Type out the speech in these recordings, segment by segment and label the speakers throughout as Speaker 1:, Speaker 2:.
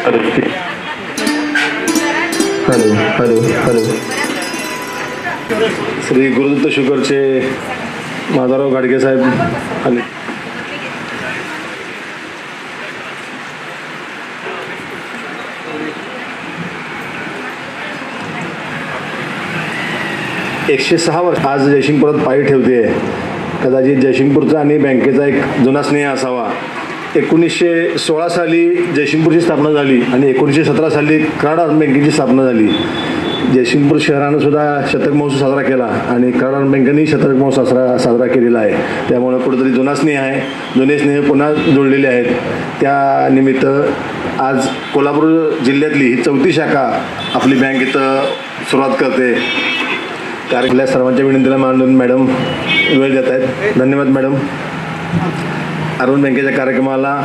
Speaker 1: Hello hello hello. Shri Gurudatt शुगरचे माधवराव गाडगे साहेब आले. एकशे 6 वर्ष आज जयसिंगपुरात पायी ठेवते. कदाचित जयसिंगपूरचा आणि बँकेचा एक जुना स्नेह असावा. 1916 साली जयसिंगपूरची स्थापना झाली आणि 1917 साली कराड बँकेची स्थापना झाली. जयसिंगपूर शहरानं सुद्धा शतक महोत्सव साजरा केला आणि कराड बँकेनेही शतक महोत्सव साजरा केलेला आहे. त्यामुळे कुठेतरी जुना स्नेह आहे. जुने स्नेह पुन्हा जोडलेले आहेत. त्या निमित्त आज कोल्हापूर जिल्ह्यातली ही 4थी शाखा आपली बँक इथं सुरुवात करते. कार्यक्रमाला सर्वांच्या विनंतीला मानून मॅडम वेळ देत आहेत. धन्यवाद मॅडम. अरुण बँकेच्या कार्यक्रमाला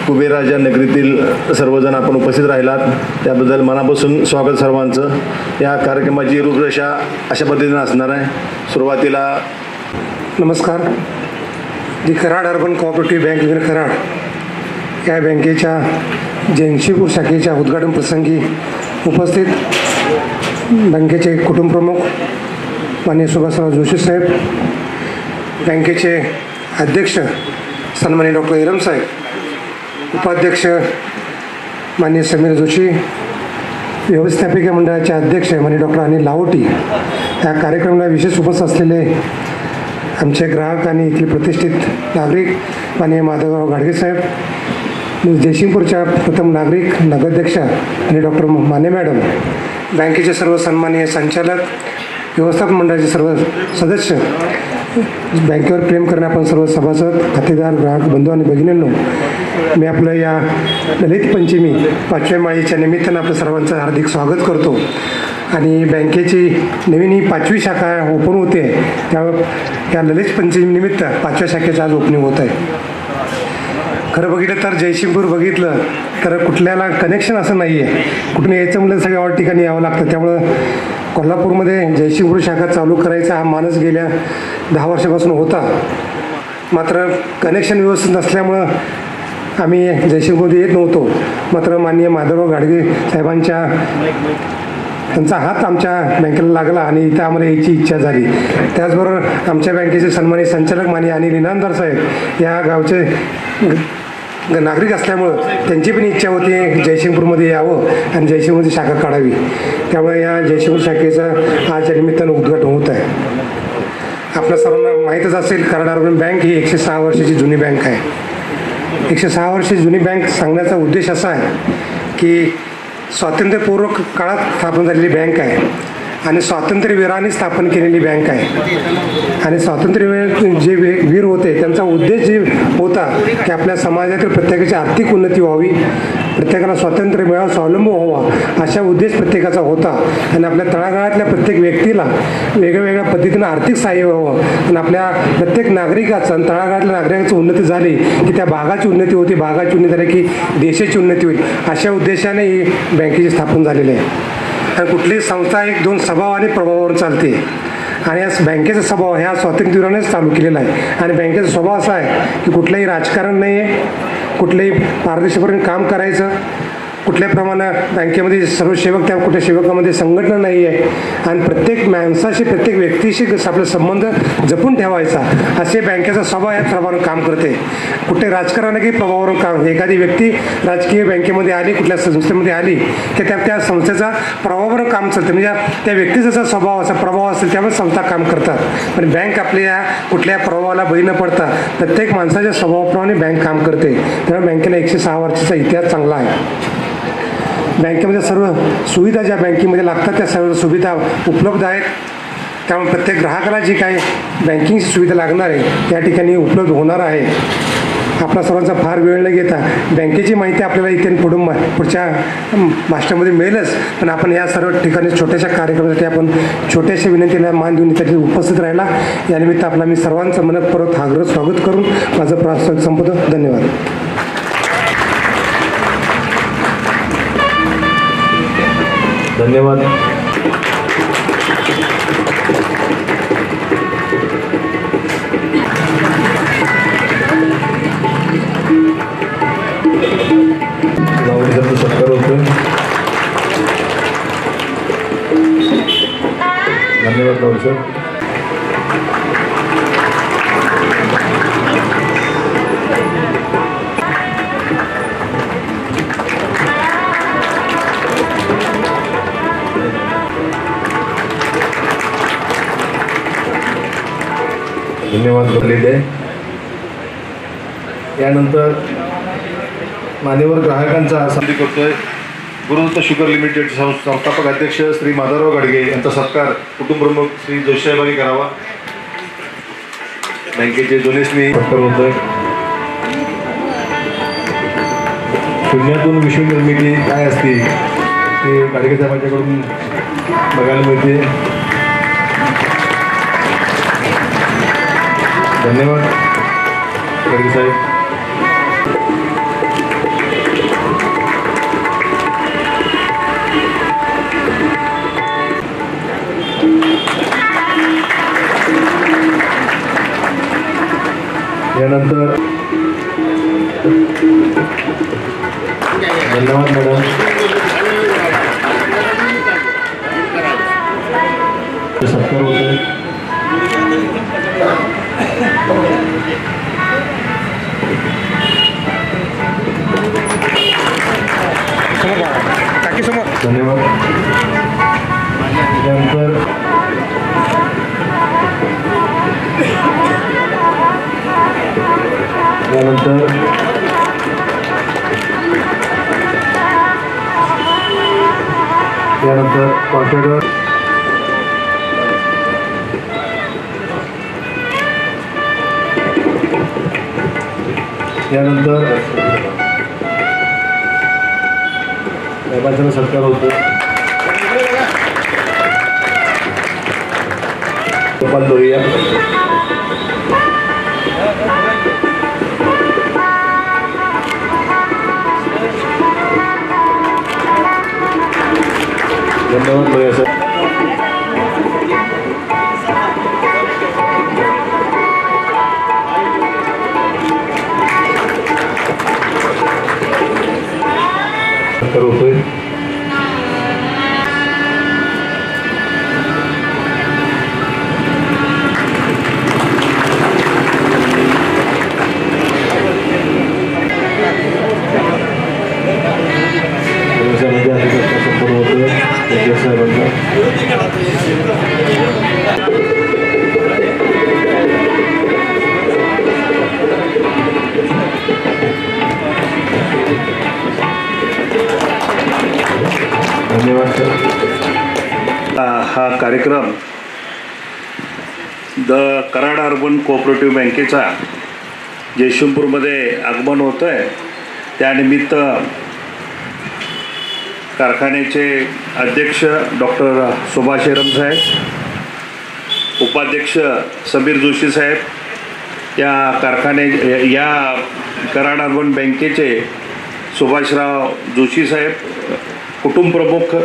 Speaker 1: कुबेरराजा नगरीतील सर्वजण आपण उपस्थित राहिलात त्याबद्दल मनापासून स्वागत सर्वांचं. या कार्यक्रमाची रूपरेषा अशा पद्धतीने असणार आहे. सुरुवातीला
Speaker 2: नमस्कार. जी कराड अर्बन कोऑपरेटिव्ह बँक विन कराड या बँकेच्या जयसिंगपूर शाखेच्या उद्घाटन प्रसंगी उपस्थित बँकेचे कुटुंबप्रमुख माननीय सुभाषराव जोशी साहेब, बँकेचे अध्यक्ष सन्माननीय डॉक्टर इरम साहेब, उपाध्यक्ष माननीय समीर जोशी, व्यवस्थापिका मंडळाचे अध्यक्ष माननीय डॉक्टर अनिल लाहोटी, या कार्यक्रमाला विशेष उपस्थित असलेले आमचे ग्राहक आणि इथले प्रतिष्ठित नागरिक माननीय माधवराव गाडगे साहेब, जयसिंगपूरच्या प्रथम नागरिक नगराध्यक्षा आणि डॉक्टर माने मॅडम, बँकेचे सर्व सन्माननीय संचालक, व्यवस्थापन मंडळाचे सर्व सदस्य, बँकेवर प्रेम करणे आपण सर्व सभासद, खातेदार, ग्राहक बंधू आणि भगिनींनो, मी आपलं या ललित पंचमी 5व्या माळीच्या निमित्तानं आपलं सर्वांचं हार्दिक स्वागत करतो. आणि बँकेची नवीन ही 5वी शाखा ओपन होते. त्या ललित पंचमी निमित्त 5व्या शाखेचं आज ओपनिंग होत आहे. खरं बघितलं तर जयसिंगपूर बघितलं तर कुठल्याला कनेक्शन असं नाही आहे. कुठून यायचं म्हणलं सगळ्या ठिकाणी यावं लागतं. त्यामुळं कोल्हापूरमध्ये जयसिंगपूर शाखा चालू करायचा हा मानस गेल्या 10 वर्षापासून होता. मात्र कनेक्शन व्यवस्थित नसल्यामुळं आम्ही जयसिंगपूरमध्ये येत नव्हतो. मात्र माननीय माधवराव गाडगे साहेबांच्या त्यांचा हात आमच्या बँकेला लागला आणि इथं आम्हाला यायची इच्छा झाली. त्याचबरोबर आमच्या बँकेचे सन्मानित संचालक माननीय अनिल इनामदार साहेब या गावचे नागरिक असल्यामुळं त्यांची पण इच्छा होती जयसिंगपूरमध्ये यावं आणि जयसिंगपूरची शाखा काढावी. त्यामुळे या जयसिंगपूर शाखेचं आजच्या निमित्तानं उद्घाटन होत आहे. आपल्या सर्वांना माहीतच असेल कराड अर्बन बँक ही 106 वर्षाची जुनी बँक आहे. 106 वर्षाची जुनी बँक सांगण्याचा उद्देश असा आहे की स्वातंत्र्यपूर्व काळात स्थापन झालेली बँक आहे आणि स्वातंत्र्यवीरांनी स्थापन केलेली बँक आहे. आणि स्वातंत्र्यवीर जे वीर होते त्यांचा उद्देश जे होता की आपल्या समाजातील प्रत्येकाची आर्थिक उन्नती व्हावी, प्रत्येकाला स्वातंत्र्य मिळावं, स्वावलंबी व्हावा अशा उद्देश प्रत्येकाचा होता. आणि आपल्या तळागाळातल्या प्रत्येक व्यक्तीला वेगवेगळ्या पद्धतीनं आर्थिक सहाय्य व्हावं आणि आपल्या प्रत्येक नागरिकाचं आणि तळागाळातल्या नागरिकाची उन्नती झाली की त्या भागाची उन्नती होती, भागाची उन्नती झाली की देशाची उन्नती होईल. अशा उद्देशाने ही बँकेची स्थापना झालेली आहे. आणि कुठलीही संस्था 1-2 स्वभाव आणि प्रभावावर चालते आणि या बँकेचा स्वभाव ह्या स्वातंत्र्यवीरानेच चालू केलेला आहे. आणि बँकेचा स्वभाव असा आहे की कुठलंही राजकारण नाही आहे, कुठलंही पारदर्शकपणे काम करायचं, कुठल्या प्रमाणे बँकेमध्ये सर्व सेवक त्या कुठल्या सेवकामध्ये संघटना नाही आहे आणि प्रत्येक माणसाशी प्रत्येक व्यक्तीशी आपला संबंध जपून ठेवायचा असे बँकेचा स्वभाव या प्रमाणे काम करते. कुठे राजकारणाने प्रभावावरून काम, एखादी व्यक्ती राजकीय बँकेमध्ये आली, कुठल्या संस्थेमध्ये आली की त्या संस्थेचा प्रभावावर काम चालतं. म्हणजे त्या व्यक्तीचा जसा स्वभाव असा प्रभाव असेल त्यामुळे संस्था काम करतात. पण बँक आपल्या कुठल्या प्रभावाला बळी न पडता प्रत्येक माणसाच्या स्वभावाप्रमाणे बँक काम करते. त्यामुळे बँकेला 106 वर्षाचा इतिहास चांगला आहे. बँकेमध्ये सर्व सुविधा ज्या बँकेमध्ये लागतात त्या सर्व सुविधा उपलब्ध आहेत. त्यामुळे प्रत्येक ग्राहकाला जी काही बँकिंगची सुविधा लागणार आहे या ठिकाणी उपलब्ध होणार आहे. आपला सर्वांचा फार वेळ न घेता बँकेची माहिती आपल्याला इथे पुढच्या मास्टरमध्ये मिळेलच. पण आपण या सर्व ठिकाणी छोट्याशा कार्यक्रमासाठी आपण छोट्याशा विनंतीला मान देऊन इथे उपस्थित राहिला. यानिमित्त आपला मी सर्वांचं मनपूर्वक आग्रह स्वागत करून माझं प्रास्ताविक संपवतो. धन्यवाद.
Speaker 1: धन्यवाद. लावणीचा सत्कार होतोय. धन्यवाद लावणी सर. धन्यवाद बोललेले. यानंतर मान्यवर ग्राहकांचा संधी करतोय. गुरुदत्त शुगर लिमिटेड संस्थापक अध्यक्ष श्री माधवराव गाडगे यांचा सत्कार कुटुंब प्रमुख श्री जोशीसाहेबांनी करावा. बँकेचे दोन्हीसनी सत्कार होतोय. शून्यातून विश्व निर्मिती काय असते ते गाडगे साहेबांच्याकडून बघायला मिळते. धन्यवाद गाडगे साहेब. यानंतर धन्यवाद मॅडम. सत्कार होतोय. धन्यवाद. त्यानंतर कॉन्ट्रॅक्टर यानंतर साहेबांचा सत्कार होतो. गोपाल लोहिया. धन्यवाद लोहिया सर. होतोय. हा कार्यक्रम द कराड अर्बन कोऑपरेटिव्ह बँकेचा जयसिंगपूरमध्ये आगमन होतं आहे. त्यानिमित्त कारखान्याचे अध्यक्ष डॉक्टर सुभाष हेरम साहेब, उपाध्यक्ष समीर जोशी साहेब, या कराड अर्बन बँकेचे सुभाषराव जोशी साहेब, कुटुंब प्रमुख,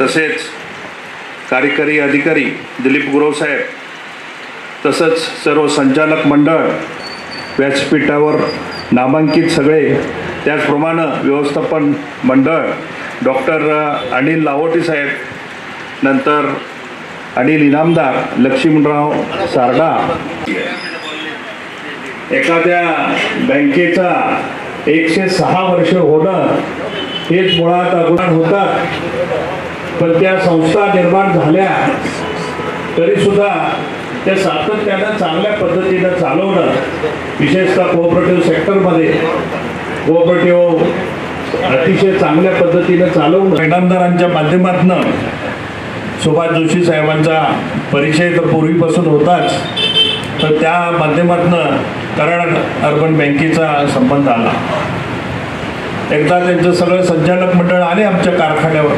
Speaker 1: तसेच कार्यकारी अधिकारी दिलीप गुरव साहेब, तसंच सर्व संचालक मंडळ, व्यासपीठावर नामांकित सगळे, त्याचप्रमाणे व्यवस्थापन मंडळ, डॉक्टर अनिल लाहोटी साहेब, नंतर अनिल इनामदार, लक्ष्मणराव सारडा. एखाद्या बँकेचा 106 वर्ष होणं हेच मुळात अगोदर होतात, पण त्या संस्था निर्माण झाल्या तरीसुद्धा त्या सातत्यानं चांगल्या पद्धतीनं चालवणं, विशेषतः कोऑपरेटिव्ह सेक्टरमध्ये कोऑपरेटिव्ह अतिशय चांगल्या पद्धतीनं चालवणं. इनामदारांच्या माध्यमातून सुभाष जोशी साहेबांचा परिचय तर पूर्वीपासून होताच, तर त्या माध्यमातून कराड अर्बन बँकेचा संबंध आला. एकदा त्यांचं सगळं संचालक मंडळ आले आमच्या कारखान्यावर,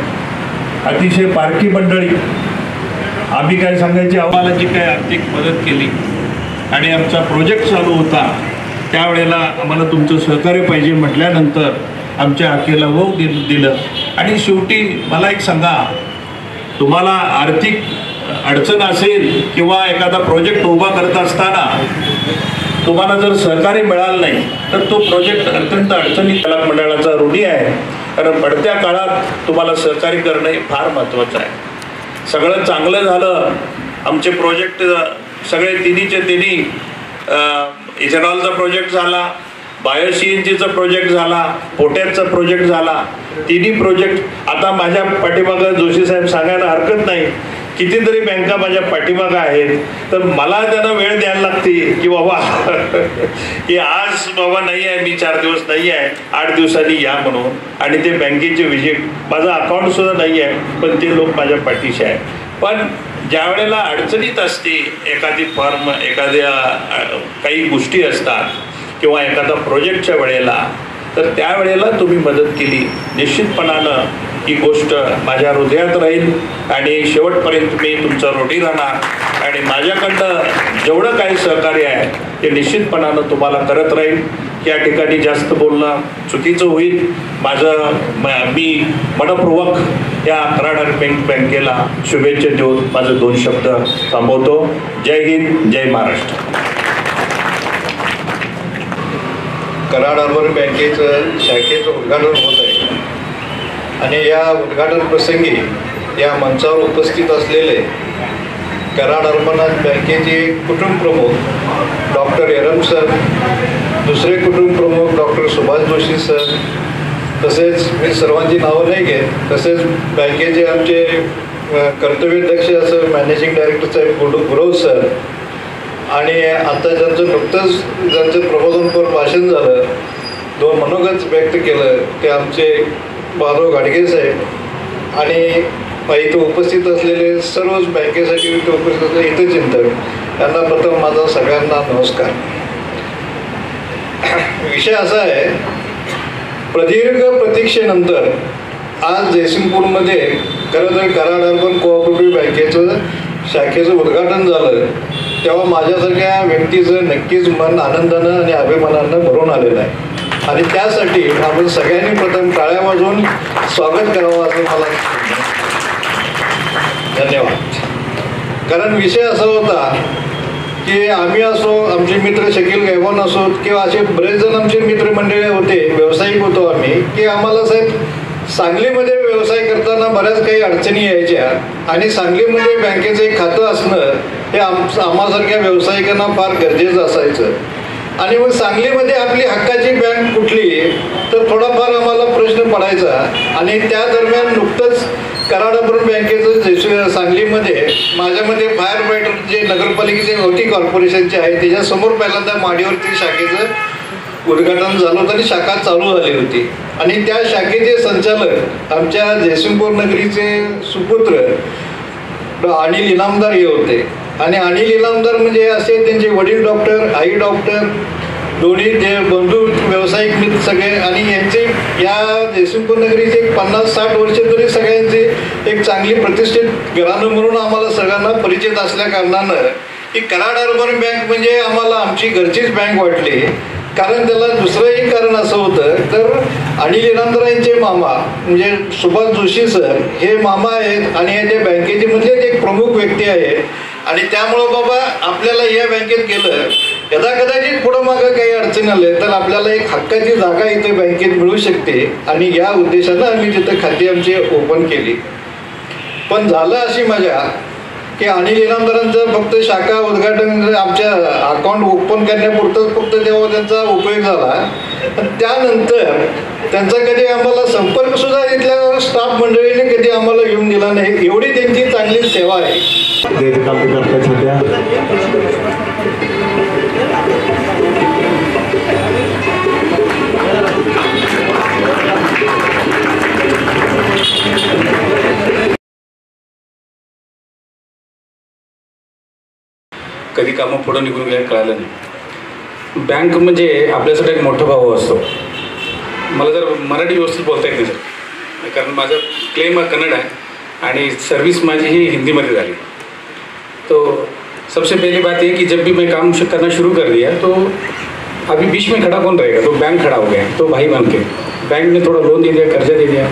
Speaker 1: अतिशय पारखी मंडळी. आम्ही काय सांगायची, आम्हालाची काय आर्थिक मदत केली आणि आमचा प्रोजेक्ट चालू होता, त्यावेळेला आम्हाला तुमचं सहकार्य पाहिजे म्हटल्यानंतर आमच्या हाकेला वो दिलं. आणि शेवटी मला एक सांगा, तुम्हाला आर्थिक अडचण असेल किंवा एखादा प्रोजेक्ट उभा करत असताना
Speaker 3: तुम्हाला जर सहकार्य मिळालं नाही तर तो प्रोजेक्ट अत्यंत अडचणीत कला मंडळाचा ऋणी आहे. कारण पडत्या काळात तुम्हाला सहकार्य करणं हे फार महत्त्वाचं आहे. सगळं चांगलं झालं, आमचे प्रोजेक्ट सगळे तिन्हीचे तिन्ही इथेनॉलचा प्रोजेक्ट झाला, बायो CNGचा प्रोजेक्ट झाला, पोटॅशचा प्रोजेक्ट झाला. तिन्ही प्रोजेक्ट आता माझ्या पाठीमागं जोशी साहेब सांगायला हरकत नाही, कितीतरी बँका माझ्या पाठीमागं आहेत. तर मला त्यांना वेळ द्यायला लागते की बाबा की आज बाबा नाही आहे, मी 4 दिवस नाही आहे, 8 दिवसांनी या म्हणून. आणि ते बँकेचे विजिट, माझं अकाउंट सुद्धा नाही आहे, पण ते लोक माझ्या पाठीशी आहे. पण ज्या वेळेला अडचणीत असते एखादी फर्म, एखाद्या काही गोष्टी असतात किंवा एखादा प्रोजेक्टच्या वेळेला, तर त्यावेळेला तुम्ही मदत केली, निश्चितपणानं ही गोष्ट माझ्या हृदयात राहील आणि शेवटपर्यंत मी तुमचा ऋणी राहणार. आणि माझ्याकडनं जेवढं काही सहकार्य आहे ते निश्चितपणानं तुम्हाला करत राहील. या ठिकाणी जास्त बोलणं चुकीचं होईल. मी मनपूर्वक या कराड अर्बन बँकेला शुभेच्छा देऊन माझं 2 शब्द थांबवतो. जय हिंद, जय महाराष्ट्र.
Speaker 4: कराड अर्बन बँकेचं शाखेचं उद्घाटन होत आहे आणि या उद्घाटन प्रसंगी या मंचावर उपस्थित असलेले कराड अर्बन बँकेचे कुटुंब प्रमुख डॉक्टर एरम सर, दुसरे कुटुंब प्रमुख डॉक्टर सुभाष जोशी सर, तसेच मी सर्वांची नावं नाही घेत, तसेच बँकेचे आमचे कर्तव्यदक्ष असं मॅनेजिंग डायरेक्टर साहेब गुरव सर, आणि आता ज्यांचं प्रबोधनपर भाषण झालं, 2 मनोगत व्यक्त केलं ते आमचे माधव गाडगे साहेब, आणि इथं उपस्थित असलेले सर्वच बँकेसाठी इथे उपस्थित असलेले हितचिंतक यांना प्रथम माझा सगळ्यांना नमस्कार. विषय असा आहे, प्रदीर्घ प्रतीक्षेनंतर आज जयसिंगपूरमध्ये खरं तर कराड अर्बन कोऑपरेटिव्ह बँकेचं शाखेचं उद्घाटन झालं, तेव्हा माझ्यासारख्या व्यक्तीचं नक्कीच मन आनंदानं आणि अभिमानानं भरून आलेलं आहे. आणि त्यासाठी आपण सगळ्यांनी प्रथम टाळ्या वाजवून स्वागत करावं असं मला धन्यवाद. कारण विषय असा होता की आम्ही असो, आमचे मित्र शकील गैवान असोत किंवा असे बरेच जण आमचे मित्रमंडळी होते, व्यावसायिक होतो आम्ही, की आम्हाला साहेब सांगलीमध्ये व्यवसाय करताना बऱ्याच काही अडचणी यायच्या आणि सांगलीमध्ये बँकेचं एक खातं असणं हे आम्हासारख्या व्यावसायिकांना फार गरजेचं असायचं. आणि मग सांगलीमध्ये आपली हक्काची बँक कुठली तर थोडाफार आम्हाला प्रश्न पडायचा. आणि त्या दरम्यान नुकतंच कराड अर्बन बँकेचं सांगलीमध्ये माझ्यामध्ये फायर फायटर जे नगरपालिकेचे होती कॉर्पोरेशनचे आहे त्याच्यासमोर पहिल्यांदा माडीवरती शाखेचं उद्घाटन झालं होतं आणि शाखा चालू झाली होती. आणि त्या शाखेचे संचालक आमच्या जयसिंगपूर नगरीचे सुपुत्र अनिल इनामदार हे होते. आणि अनिल इनामदार म्हणजे असे त्यांचे वडील डॉक्टर, आई डॉक्टर, दोन्ही ते बंधू व्यावसायिक मित्र सगळे. आणि यांचे या जयसिंगपूर नगरीचे 50-60 वर्ष तरी सगळ्यांचे एक चांगली प्रतिष्ठित घराणं म्हणून आम्हाला सगळ्यांना परिचित असल्या कारणानं की कराड अर्बन बँक म्हणजे आम्हाला आमची घरचीच बँक वाटली. कारण त्याला दुसरंही कारण असं होतं तर अनिल इनामदार यांचे मामा म्हणजे सुभाष जोशी सर हे मामा आहेत आणि हे त्या बँकेचे मधलेच एक प्रमुख व्यक्ती आहेत. आणि त्यामुळं बाबा आपल्याला या बँकेत गेलं यदा कदाचित पुढं मागं काही अडचण आलं तर आपल्याला एक हक्काची जागा इथे बँकेत मिळू शकते. आणि या उद्देशानं आम्ही तिथं खाती आमची ओपन केली. पण झालं अशी मजा की अनिल इनामदारांचं फक्त शाखा उद्घाटन आमच्या अकाउंट ओपन करण्यापुरतंच फक्त तेव्हा त्यांचा उपयोग झाला. त्यानंतर त्यांचा कधी आम्हाला संपर्क सुद्धा इथल्या स्टाफ मंडळीने कधी आम्हाला येऊन दिला नाही. एवढी त्यांची चांगली सेवा आहे.
Speaker 5: कधी कामं पुढं निघून गेले कळालं नाही. बँक म्हणजे आपल्यासाठी एक मोठा भाऊ असतो. मला जर मराठी व्यवस्थित बोलता येत नाही सर, कारण माझं क्लेम कन्नड आहे आणि सर्विस माझी ही हिंदीमध्ये झाली. तो सबसे पहली बात ये कि जब भी मैं काम करना शुरू कर दिया तो अभी बीच में खड़ा कौन रहेगा, तो बैंक खड़ा हो गया. तो भाई बन के बैंक ने थोड़ा लोन दे दिया, कर्जा दे दिया,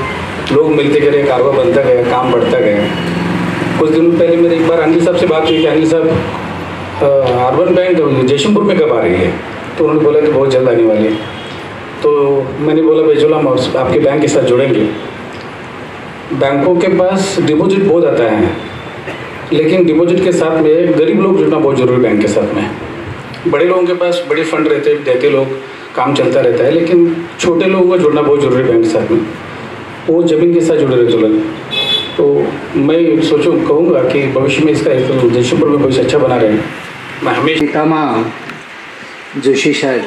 Speaker 5: लोग मिलते गए, कारोबार बनता गया, काम बढ़ता गया. कुछ दिनों पहले मेरे एक बार अनिल साहब से बात हुई कि अनिल साहब अर्बन बैंक जयसिंहपुर में कब आ रही है? तो उन्होंने बोला कि बहुत जल्द आने वाली है। तो मैंने बोला भाई चलो हम आपके बैंक के साथ जुड़ेंगे। बैंकों के पास डिपॉजिट बहुत आता है, लेकिन डिपॉजिट के साथ में गरीब लोग जुड़ना बहुत ज़रूरी है बैंक के साथ में। बड़े लोगों के पास बड़े फंड रहते देते लोग, काम चलता रहता है, लेकिन छोटे लोगों को जुड़ना बहुत ज़रूरी है बैंक के साथ में। वो ज़मीन के साथ जुड़े रहते लोग। तो मैं कहूँगा कि भविष्य में इसका जयसिंहपुर में भविष्य अच्छा बना रहे। मैं हमेशा
Speaker 6: पितामह जोशी साहेब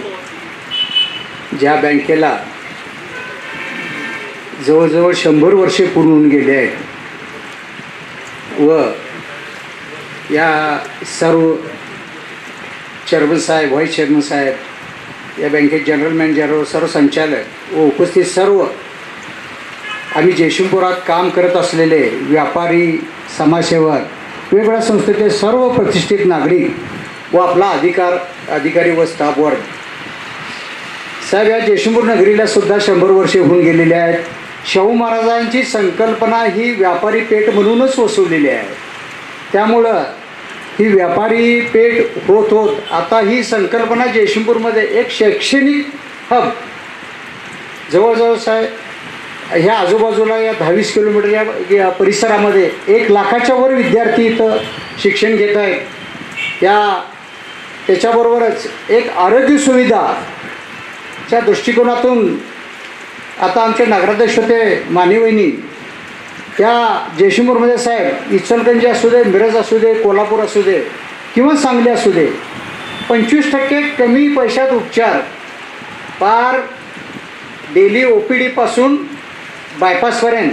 Speaker 6: ज्या बँकेला जवळजवळ 100 वर्षे पूर्ण होऊन गेले आहेत व या सर्व चेअरमन साहेब, व्हाईस चेअरमन साहेब, या बँकेत जनरल मॅनेजर व सर्व संचालक व उपस्थित सर्व आम्ही जयसिंहपुरात काम करत असलेले व्यापारी, समाजसेवक, वेगवेगळ्या संस्थेचे सर्व प्रतिष्ठित नागरिक व आपला अधिकारी व स्टाफ वर्ग साहेब, या जयसिंहपूर नगरीला सुद्धा 100 वर्षे होऊन गेलेले आहेत. शाहू महाराजांची संकल्पना ही व्यापारी पेठ म्हणूनच वसवलेली आहे. त्यामुळं ही व्यापारी पेठ होत आता ही संकल्पना जयसिंहपूरमध्ये एक शैक्षणिक हब जवळजवळ साहेब ह्या आजूबाजूला या 10-20 किलोमीटर या परिसरामध्ये 1 लाखाच्या वर विद्यार्थी इथं शिक्षण घेत आहेत. त्याच्याबरोबरच एक आरोग्य सुविधाच्या दृष्टिकोनातून आता आमचे नगराध्यक्ष होते मानेवहिनी त्या जयसिंहपूरमध्ये साहेब इचलकरंजी असू दे, मिरज असू दे, कोल्हापूर असू दे किंवा सांगली असू दे 25% कमी पैशात उपचार पार डेली OPD पासून बायपासपर्यंत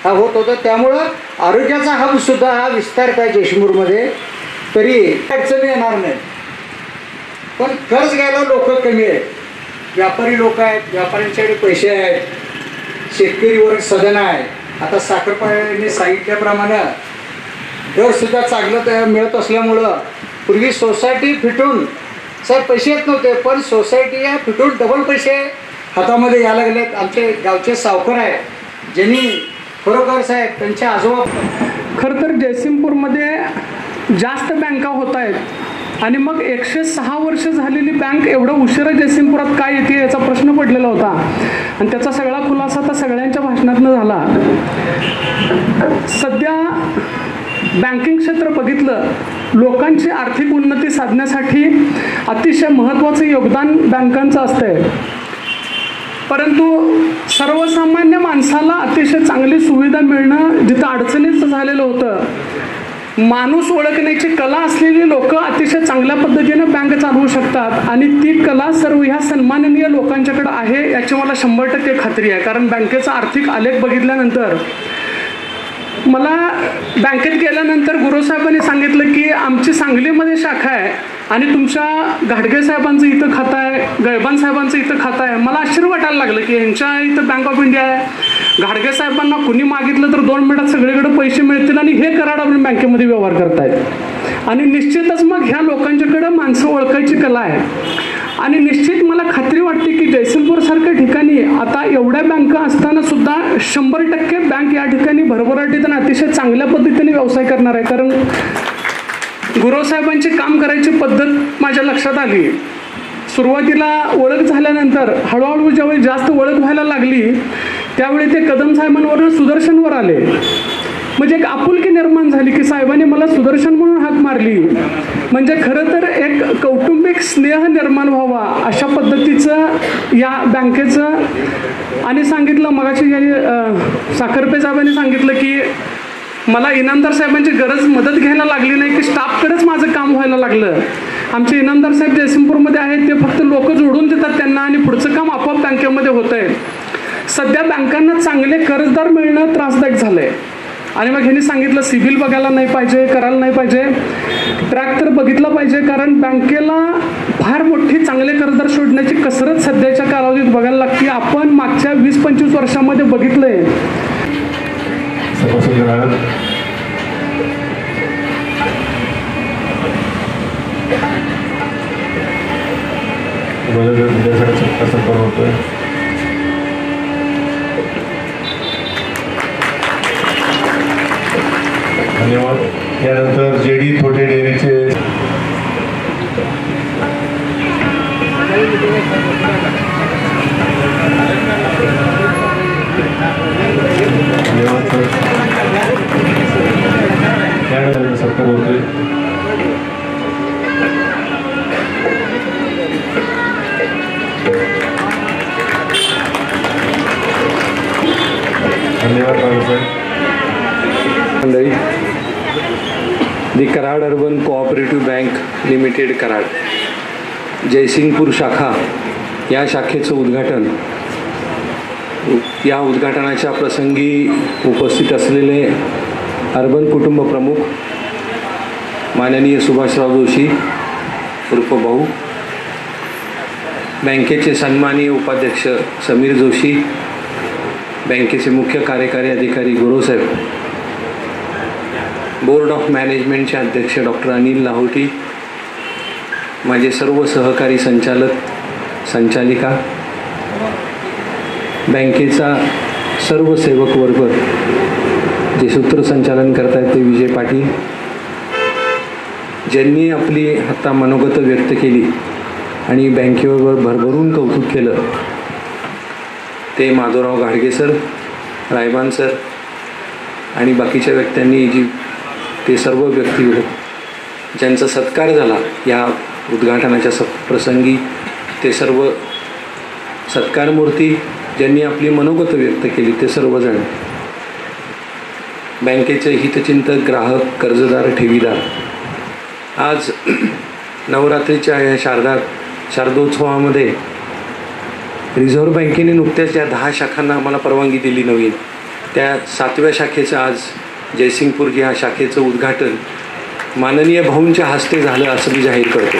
Speaker 6: हा होत होता. त्यामुळं आरोग्याचा हबसुद्धा हा विस्तार काय जयसिंहपूरमध्ये तरी अडचणी येणार नाही. पण कर्ज घ्यायला लोक कमी आहेत, व्यापारी लोक आहेत, व्यापाऱ्यांच्याकडे पैसे आहेत, शेतकरी वर्ग सदन आहे. आता साखरपाड्याने सांगितल्याप्रमाणे दरसुद्धा चांगलं मिळत असल्यामुळं पूर्वी सोसायटी फिटून सर पैसे येत नव्हते, पण सोसायटी या फिटून डबल पैसे हातामध्ये यायला लागलेत. आमचे गावचे सावकार आहेत ज्यांनी खरोखर साहेब त्यांच्या आजोबा
Speaker 7: खरं तर जयसिंहपूरमध्ये जास्त बँका होत आहेत आणि मग 106 वर्ष झालेली बँक एवढं उशिरा जयसिंहपुरात काय येते याचा प्रश्न पडलेला होता आणि त्याचा सगळा खुलासा आता सगळ्यांच्या भाषणातनं झाला. सध्या बँकिंग क्षेत्र बघितलं, लोकांची आर्थिक उन्नती साधण्यासाठी अतिशय महत्त्वाचं योगदान बँकांचं असतंय. परंतु सर्वसामान्य माणसाला अतिशय चांगली सुविधा मिळणं जिथं अडचणीचं झालेलं होतं. माणूस ओळखण्याची कला असलेली लोक अतिशय चांगल्या पद्धतीने बँक चालवू शकतात आणि ती कला सर्व ह्या सन्माननीय लोकांच्याकडे आहे याची मला 100% खात्री आहे. कारण बँकेचा आर्थिक आलेख बघितल्यानंतर मला बँकेत गेल्यानंतर गुरुसाहेबांनी सांगितलं की आमची सांगलीमध्ये शाखा आहे आणि तुमच्या घाडगे साहेबांचं इथं खातं आहे, गळबान साहेबांचं इथं खातं आहे. मला आश्चर्य वाटायला लागलं की ह्यांच्या इथं बँक ऑफ इंडिया आहे. घाडगे साहेबांना कुणी मागितलं तर 2 मिनिटात सगळीकडे पैसे मिळतील आणि हे कराड आपण बँकेमध्ये व्यवहार करतायत. आणि निश्चितच मग ह्या लोकांच्याकडे माणसं ओळखायची कला आहे. आणि निश्चित मला खात्री वाटते की जयसिंहपूरसारख्या ठिकाणी आता एवढ्या बँका असताना सुद्धा 100% बँक या ठिकाणी भरभराटीत आणि अतिशय चांगल्या पद्धतीने व्यवसाय करणार आहे. कारण गुरुसाहेबांची काम करायची पद्धत माझ्या लक्षात आली. सुरुवातीला ओळख झाल्यानंतर हळूहळू ज्यावेळी जास्त ओळख व्हायला लागली त्यावेळी ते कदम साहेबांवरून सुदर्शनवर आले. म्हणजे एक आपुलकी निर्माण झाली की साहेबांनी मला सुदर्शन म्हणून हाक मारली. म्हणजे खरं तर एक कौटुंबिक स्नेह निर्माण व्हावा अशा पद्धतीचं या बँकेचं. आणि सांगितलं मगाशी साखरपे साहेबांनी सांगितलं की मला इनामदार साहेबांची गरज मदत घ्यायला लागली नाही की स्टाफकडेच माझं काम व्हायला लागलं. आमचे इनामदार साहेब जयसिंहपूरमध्ये आहेत, ते फक्त लोक जोडून देतात त्यांना आणि पुढचं काम आपोआप बँकेमध्ये होत आहे. सध्या बँकांना चांगले कर्जदार मिळणं त्रासदायक झालं आहे. आणि मग ह्यांनी सांगितलं सिबिल बघायला नाही पाहिजे, करायला नाही पाहिजे, ट्रॅक तर बघितला पाहिजे. कारण बँकेला फार मोठी चांगले कर्जदार शोधण्याची कसरत सध्याच्या कालावधीत बघायला लागते. आपण मागच्या 20-25 वर्षामध्ये बघितलंय.
Speaker 1: धन्यवाद. यानंतर JD थोटे डेअरीचे
Speaker 8: धन्यवाद बाळासाहेब.
Speaker 9: मंडळी, the Karad urban cooperative bank limited Karad Jaysingpur शाखा या शाखेचं उद्घाटन, या उद्घाटनाच्या प्रसंगी उपस्थित असलेले अर्बन कुटुंब प्रमुख माननीय सुभाषराव जोशी उर्फ भाऊ, बँकेचे सन्माननीय उपाध्यक्ष समीर जोशी, बँकेचे मुख्य कार्यकारी अधिकारी गुरुसाहेब, बोर्ड ऑफ मॅनेजमेंटचे अध्यक्ष डॉक्टर अनिल लाहोटी, माझे सर्व सहकारी संचालक संचालिका, बँकेचा सर्व सेवक वर्ग, जे सूत्रसंचालन करत आहेत ते विजय पाटील, ज्यांनी आपली आता मनोगत व्यक्त केली आणि बँकेवर भरभरून कौतुक केलं ते माधवराव घाडगे सर, रायबान सर आणि बाकीच्या व्यक्त्यांनी जी ते सर्व व्यक्ती ज्यांचा सत्कार झाला या उद्घाटनाच्या प्रसंगी, ते सर्व सत्कारमूर्ती ज्यांनी आपली मनोगत व्यक्त केली ते सर्वजण, बँकेचे हितचिंतक, ग्राहक, कर्जदार, ठेवीदार, आज नवरात्रीच्या या शारदोत्सवामध्ये रिझर्व्ह बँकेने नुकत्याच या 10 शाखांना आम्हाला परवानगी दिली नवीन, त्या 7व्या शाखेचं आज जयसिंगपूर या शाखेचं उद्घाटन माननीय भाऊंच्या हस्ते झालं असं मी जाहीर करतो.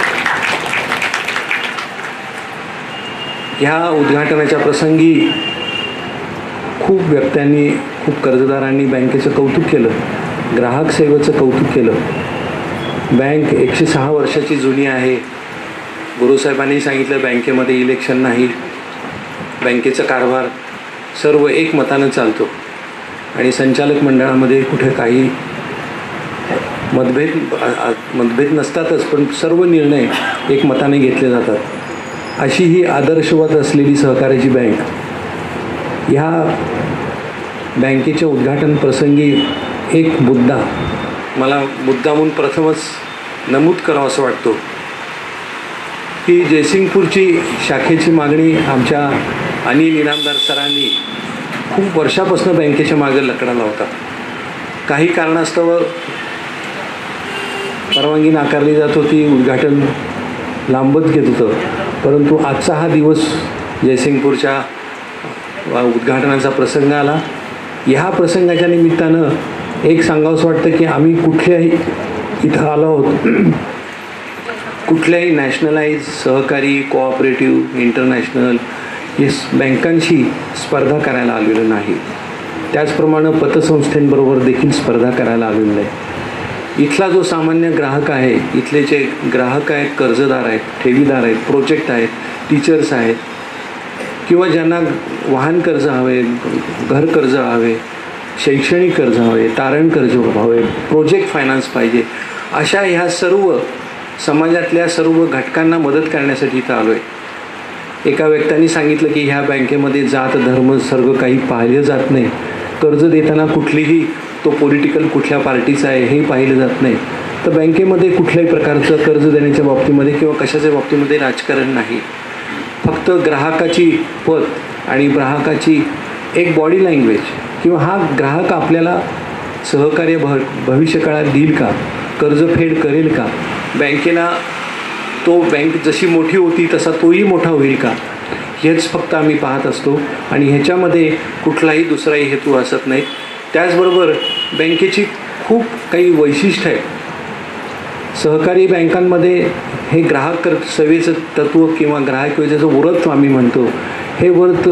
Speaker 9: ह्या उद्घाटनाच्या प्रसंगी खूप व्यक्त्यांनी, खूप कर्जदारांनी बँकेचं कौतुक केलं, ग्राहक सेवेचं कौतुक केलं. बँक 106 वर्षाची जुनी आहे. गुरुसाहेबांनी सांगितलं बँकेमध्ये इलेक्शन नाही, बँकेचा कारभार सर्व एकमतानं चालतो आणि संचालक मंडळामध्ये कुठे काही मतभेद नसतातच, पण सर्व निर्णय एकमताने घेतले जातात. अशी ही आदर्शवत असलेली सहकार्याची बँक. ह्या बँकेच्या उद्घाटन प्रसंगी एक मुद्दा मला मुद्दामून प्रथमच नमूद करावं असं वाटतो की जयसिंगपूरची शाखेची मागणी आमच्या अनिल इनामदार सरांनी खूप वर्षापासून बँकेच्या मागे लकडाला होता. काही कारणास्तव परवानगी नाकारली जात होती, उद्घाटन लांबत घेत होतं, परंतु आजचा हा दिवस जयसिंगपूरच्या उद्घाटनाचा प्रसंग आला. ह्या प्रसंगाच्या निमित्तानं एक सांगावंसं वाटतं की आम्ही कुठल्याही इथं आलो आहोत, कुठल्याही नॅशनलाइज, सहकारी, कोऑपरेटिव्ह, इंटरनॅशनल हे बँकांशी स्पर्धा करायला आलेलो नाही. त्याचप्रमाणे पतसंस्थेंबरोबर देखील स्पर्धा करायला आलेलो नाही. इथला जो सामान्य ग्राहक आहे, इथले जे ग्राहक आहेत, कर्जदार आहेत, ठेवीदार आहेत, प्रोजेक्ट आहेत, टीचर्स आहेत, किंवा ज्यांना वाहन कर्ज हवे, घर कर्ज हवे, शैक्षणिक कर्ज हवे, तारण कर्ज हवे, प्रोजेक्ट फायनान्स पाहिजे, अशा ह्या सर्व समाजातल्या सर्व घटकांना मदत करण्यासाठी इथं आलो आहे. एका व्यक्तीने सांगितलं की ह्या बँकेमध्ये जात, धर्म, सर्व काही पाहिलं जात नाही. कर्ज देताना कुठलीही तो पॉलिटिकल कुठल्या पार्टीचा आहे हे पाहिलं जात नाही. तर बँकेमध्ये कुठल्याही प्रकारचं कर्ज देण्याच्या बाबतीमध्ये किंवा कशाच्या बाबतीमध्ये राजकारण नाही. फक्त ग्राहकाची पत आणि ग्राहकाची एक बॉडी लँग्वेज, किंवा हा ग्राहक आपल्याला सहकार्य भविष्यकाळात देईल का, कर्जफेड करेल का, बँकेला तो बँक जशी मोठी होती तसा तोही मोठा होईल का, हेच फक्त आम्ही पाहत असतो आणि ह्याच्यामध्ये कुठलाही दुसराही हेतू असत नाही. त्याचबरोबर बँकेची खूप काही वैशिष्ट्य आहेत. सहकारी बँकांमध्ये हे ग्राहक सेवेचं तत्त्व किंवा ग्राहक सेवेचं व्रत आम्ही म्हणतो, हे व्रत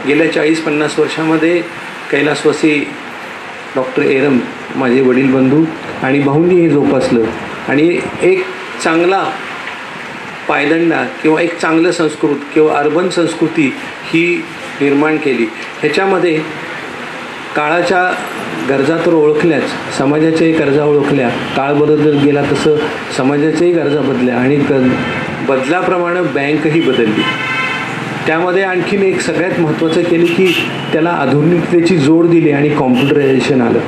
Speaker 9: गेल्या 40-50 वर्षामध्ये कैलासवासी डॉक्टर एरम, माझे वडील बंधू आणि भाऊंनी हे जोपासलं आणि एक चांगला पायदंडा किंवा एक चांगलं संस्कृत किंवा अर्बन संस्कृती ही निर्माण केली. ह्याच्यामध्ये काळाच्या गरजा तर ओळखल्याच, समाजाच्याही गरजा ओळखल्या, काळ बदलत गेला तसं समाजाच्याही गरजा बदलल्या आणि बदलाप्रमाणे बँकही बदलली. त्यामध्ये आणखीन एक सगळ्यात महत्त्वाचं केली की त्याला आधुनिकतेची जोड दिली आणि कॉम्प्युटरायझेशन आलं.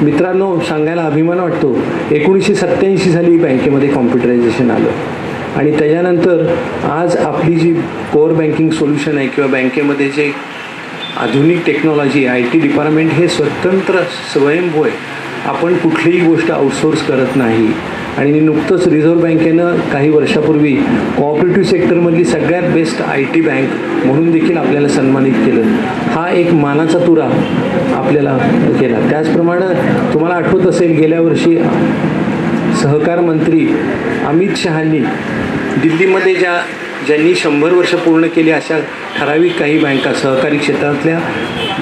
Speaker 9: मित्रांनो, सांगायला अभिमान वाटतो, 1987 साली बँकेमध्ये कॉम्प्युटरायझेशन आलं आणि त्याच्यानंतर आज आपली जी कोअर बँकिंग सोल्युशन आहे किंवा बँकेमध्ये जे आधुनिक टेक्नॉलॉजी IT डिपार्टमेंट हे स्वतंत्र स्वयंभू आहे. आपण कुठलीही गोष्ट आउटसोर्स करत नाही. आणि नुकतंच रिझर्व्ह बँकेनं काही वर्षापूर्वी कोऑपरेटिव्ह सेक्टरमधली सगळ्यात बेस्ट IT बँक म्हणून देखील आपल्याला सन्मानित केलं. हा एक मानाचा तुरा आपल्याला केला. त्याचप्रमाणे तुम्हाला आठवत असेल गेल्या वर्षी सहकार मंत्री अमित शहांनी दिल्लीमध्ये ज्यांनी 100 वर्ष पूर्ण केली अशा ठराविक काही बँका सहकारी क्षेत्रातल्या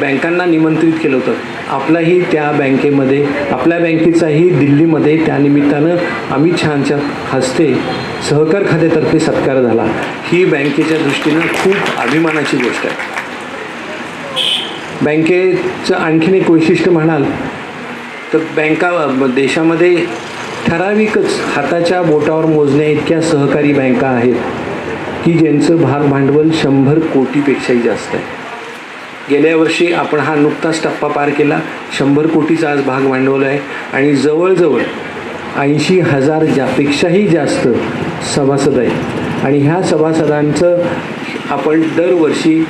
Speaker 9: बँकांना निमंत्रित केलं होतं. आपलाही त्या बँकेमध्ये आपल्या बँकेचाही दिल्लीमध्ये त्यानिमित्तानं अमित शहांच्या हस्ते सहकार खात्यातर्फे सत्कार झाला. ही बँकेच्या दृष्टीनं खूप अभिमानाची गोष्ट आहे. बँकेचं आणखीन एक वैशिष्ट्य म्हणाल तर बँका देशामध्ये ठराविकच हाताच्या बोटावर मोजण्या इतक्या सहकारी बँका आहेत की ज्यांचं भागभांडवल 100 कोटीपेक्षाही जास्त आहे. गेल्या वर्षी आपण हा नुकताच टप्पा पार केला. 100 कोटीचा आज भागभांडवल आहे आणि जवळजवळ 80,000 पेक्षाही जास्त सभासद आहेत. आणि ह्या सभासदांचं आपण दरवर्षी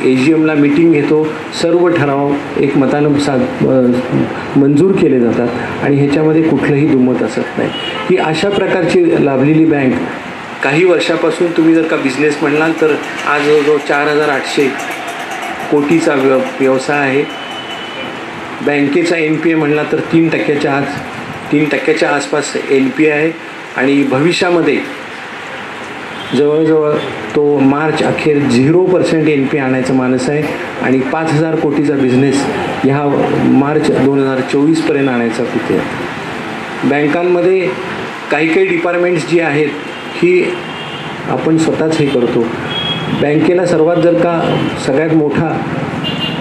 Speaker 9: AGMला मीटिंग घेतो. सर्व ठराव एकमतानं मंजूर केले जातात आणि ह्याच्यामध्ये कुठलंही दुमत असत नाही. ही अशा प्रकारची लाभलेली बँक काही वर्षापासून तुम्ही जर का बिझनेस म्हणाल तर आज जवळजवळ 4,800 कोटीचा व्यवसाय आहे. बँकेचा NPA म्हणला तर 3% आसपास NPA आहे आणि भविष्यामध्ये जवळजवळ तो मार्च अखेर 0% NPA आणायचं मानस आहे आणि 5,000 कोटीचा बिझनेस ह्या मार्च 2024पर्यंत आणायचा तिथे आहे. बँकांमध्ये काही डिपार्टमेंट्स जी आहेत ही आपण स्वतःच हे करतो. बँकेला सर्वात जर का सगळ्यात मोठा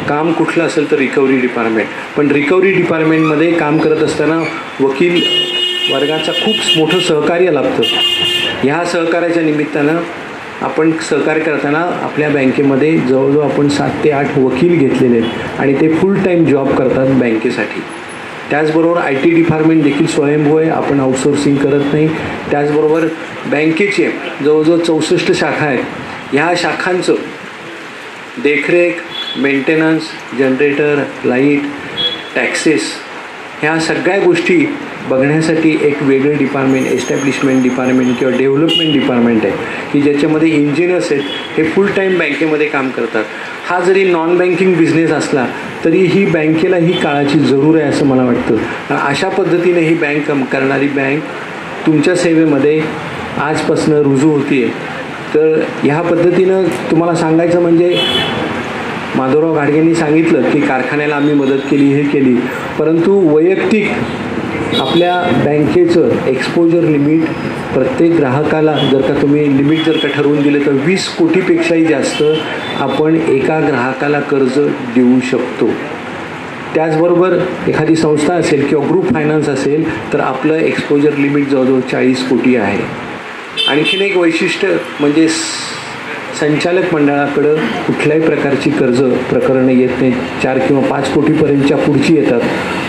Speaker 9: काम कुठलं असेल तर रिकव्हरी डिपार्टमेंट. पण रिकव्हरी डिपार्टमेंटमध्ये काम करत असताना वकील वर्गाचा खूप मोठं सहकार्य लाभतं. ह्या सहकार्याच्या निमित्तानं आपण सहकार्य करताना आपल्या बँकेमध्ये जवळजवळ आपण 7 ते 8 वकील घेतलेले आहेत आणि ते फुल टाईम जॉब करतात बँकेसाठी. त्याचबरोबर IT डिपार्टमेंट देखील स्वयंभू आहे. आपण आउटसोर्सिंग करत नाही. त्याचबरोबर बँकेचे जवळजवळ 64 शाखा आहेत. ह्या शाखांचं देखरेख, मेंटेनन्स, जनरेटर, लाईट, टॅक्सेस ह्या सगळ्या गोष्टी बघण्यासाठी एक वेगळं डिपार्टमेंट एस्टॅब्लिशमेंट डिपार्टमेंट किंवा डेव्हलपमेंट डिपार्टमेंट आहे की ज्याच्यामध्ये इंजिनियर्स आहेत हे फुल टाईम बँकेमध्ये काम करतात. हा जरी नॉन बँकिंग बिझनेस असला तरी ही बँकेला ही काळाची जरूर आहे असं मला वाटतं. अशा पद्धतीने ही बँक करणारी बँक तुमच्या सेवेमध्ये आजपासून रुजू होती आहे. तर ह्या पद्धतीनं तुम्हाला सांगायचं म्हणजे माधवराव घाडगेंनी सांगितलं की कारखान्याला आम्ही मदत केली हे केली, परंतु वैयक्तिक आपल्या बँकेचं एक्सपोजर लिमिट प्रत्येक ग्राहकाला जर का तुम्ही लिमिट जर का ठरवून दिलं तर 20 कोटीपेक्षाही जास्त आपण एका ग्राहकाला कर्ज देऊ शकतो. त्याचबरोबर एखादी संस्था असेल किंवा ग्रुप फायनान्स असेल तर आपलं एक्सपोजर लिमिट जवळजवळ 40 कोटी आहे. आणखीन एक वैशिष्ट्य म्हणजे संचालक मंडळाकडं कुठल्याही प्रकारची कर्ज प्रकरणं येत नाहीत. 4 किंवा 5 कोटीपर्यंतच्या पुढची येतात.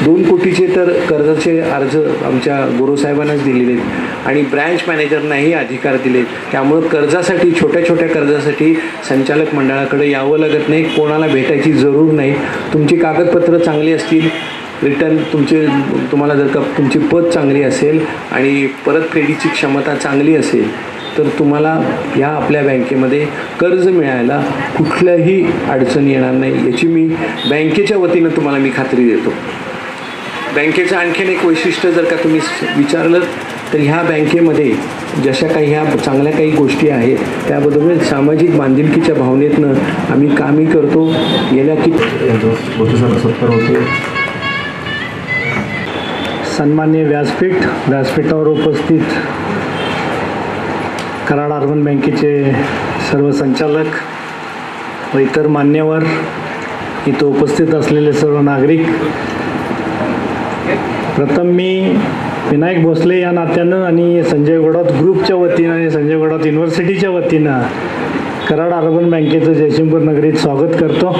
Speaker 9: 2 कोटीचे तर कर्जाचे अर्ज आमच्या गुरुसाहेबांनाच दिलेले आहेत आणि ब्रँच मॅनेजरनाही अधिकार दिलेत. त्यामुळं कर्जासाठी छोट्या कर्जासाठी संचालक मंडळाकडे यावं लागत नाही. कोणाला भेटायची जरूर नाही. तुमची कागदपत्रं चांगली असतील, रिटर्न तुम्हाला जर का तुमची पत चांगली असेल आणि परतफेडीची क्षमता चांगली असेल तर तुम्हाला या आपल्या बँकेमध्ये कर्ज मिळायला कुठल्याही अडचण येणार नाही याची मी बँकेच्या वतीनं तुम्हाला मी खात्री देतो. बँकेचं आणखीन एक वैशिष्ट्य जर का तुम्ही विचारलं तर ह्या बँकेमध्ये जशा काही ह्या चांगल्या काही गोष्टी आहेत त्याबद्दल सामाजिक बांधिलकीच्या भावनेतनं आम्ही कामही करतो. गेल्या
Speaker 8: सत्कार होते. सन्मान्य व्यासपीठावर उपस्थित कराड अर्बन बँकेचे सर्व संचालक व इतर मान्यवर, इथं उपस्थित असलेले सर्व नागरिक, प्रथम मी विनायक भोसले या नात्यानं आणि संजय घोडावत ग्रुपच्या वतीनं आणि संजय घोडावत युनिव्हर्सिटीच्या वतीनं कराड अर्बन बँकेचं जयसिंगपूर नगरीत स्वागत करतो.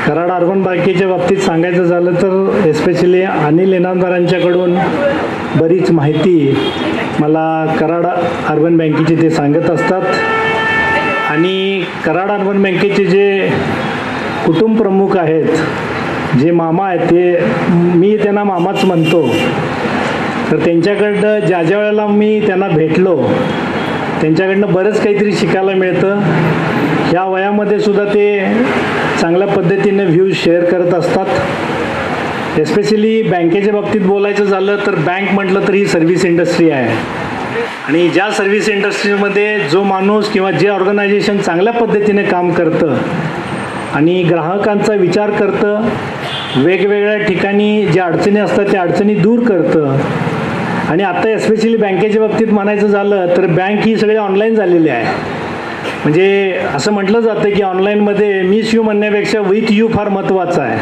Speaker 8: कराड अर्बन बँकेच्या बाबतीत सांगायचं झालं तर एस्पेशली अनिल इनामदारांच्याकडून बरीच माहिती मला कराड अर्बन बँकेची ते सांगत असतात आणि कराड अर्बन बँकेचे जे कुटुंब प्रमुख आहेत, जे मामा आहेत, ते मी त्यांना मामाच म्हणतो. तर त्यांच्याकडनं ज्या ज्या वेळेला मी त्यांना भेटलो त्यांच्याकडनं बरंच काहीतरी शिकायला मिळतं. ह्या वयामध्ये सुद्धा ते चांगल्या पद्धतीने व्ह्यूज शेअर करत असतात. एस्पेशली बँकेच्या बाबतीत बोलायचं झालं तर बँक म्हटलं तर ही सर्व्हिस इंडस्ट्री आहे आणि ज्या सर्व्हिस इंडस्ट्रीमध्ये जो माणूस किंवा जे ऑर्गनायझेशन चांगल्या पद्धतीने काम करतं आणि ग्राहकांचा विचार करतं, वेगवेगळ्या ठिकाणी ज्या अडचणी असतात त्या अडचणी दूर करतं. आणि आता एस्पेशली बँकेच्या बाबतीत म्हणायचं झालं तर बँक ही सगळी ऑनलाईन झालेली आहे. म्हणजे असं म्हटलं जातं की ऑनलाईनमध्ये मिस यू म्हणण्यापेक्षा विथ यू फार महत्त्वाचं आहे.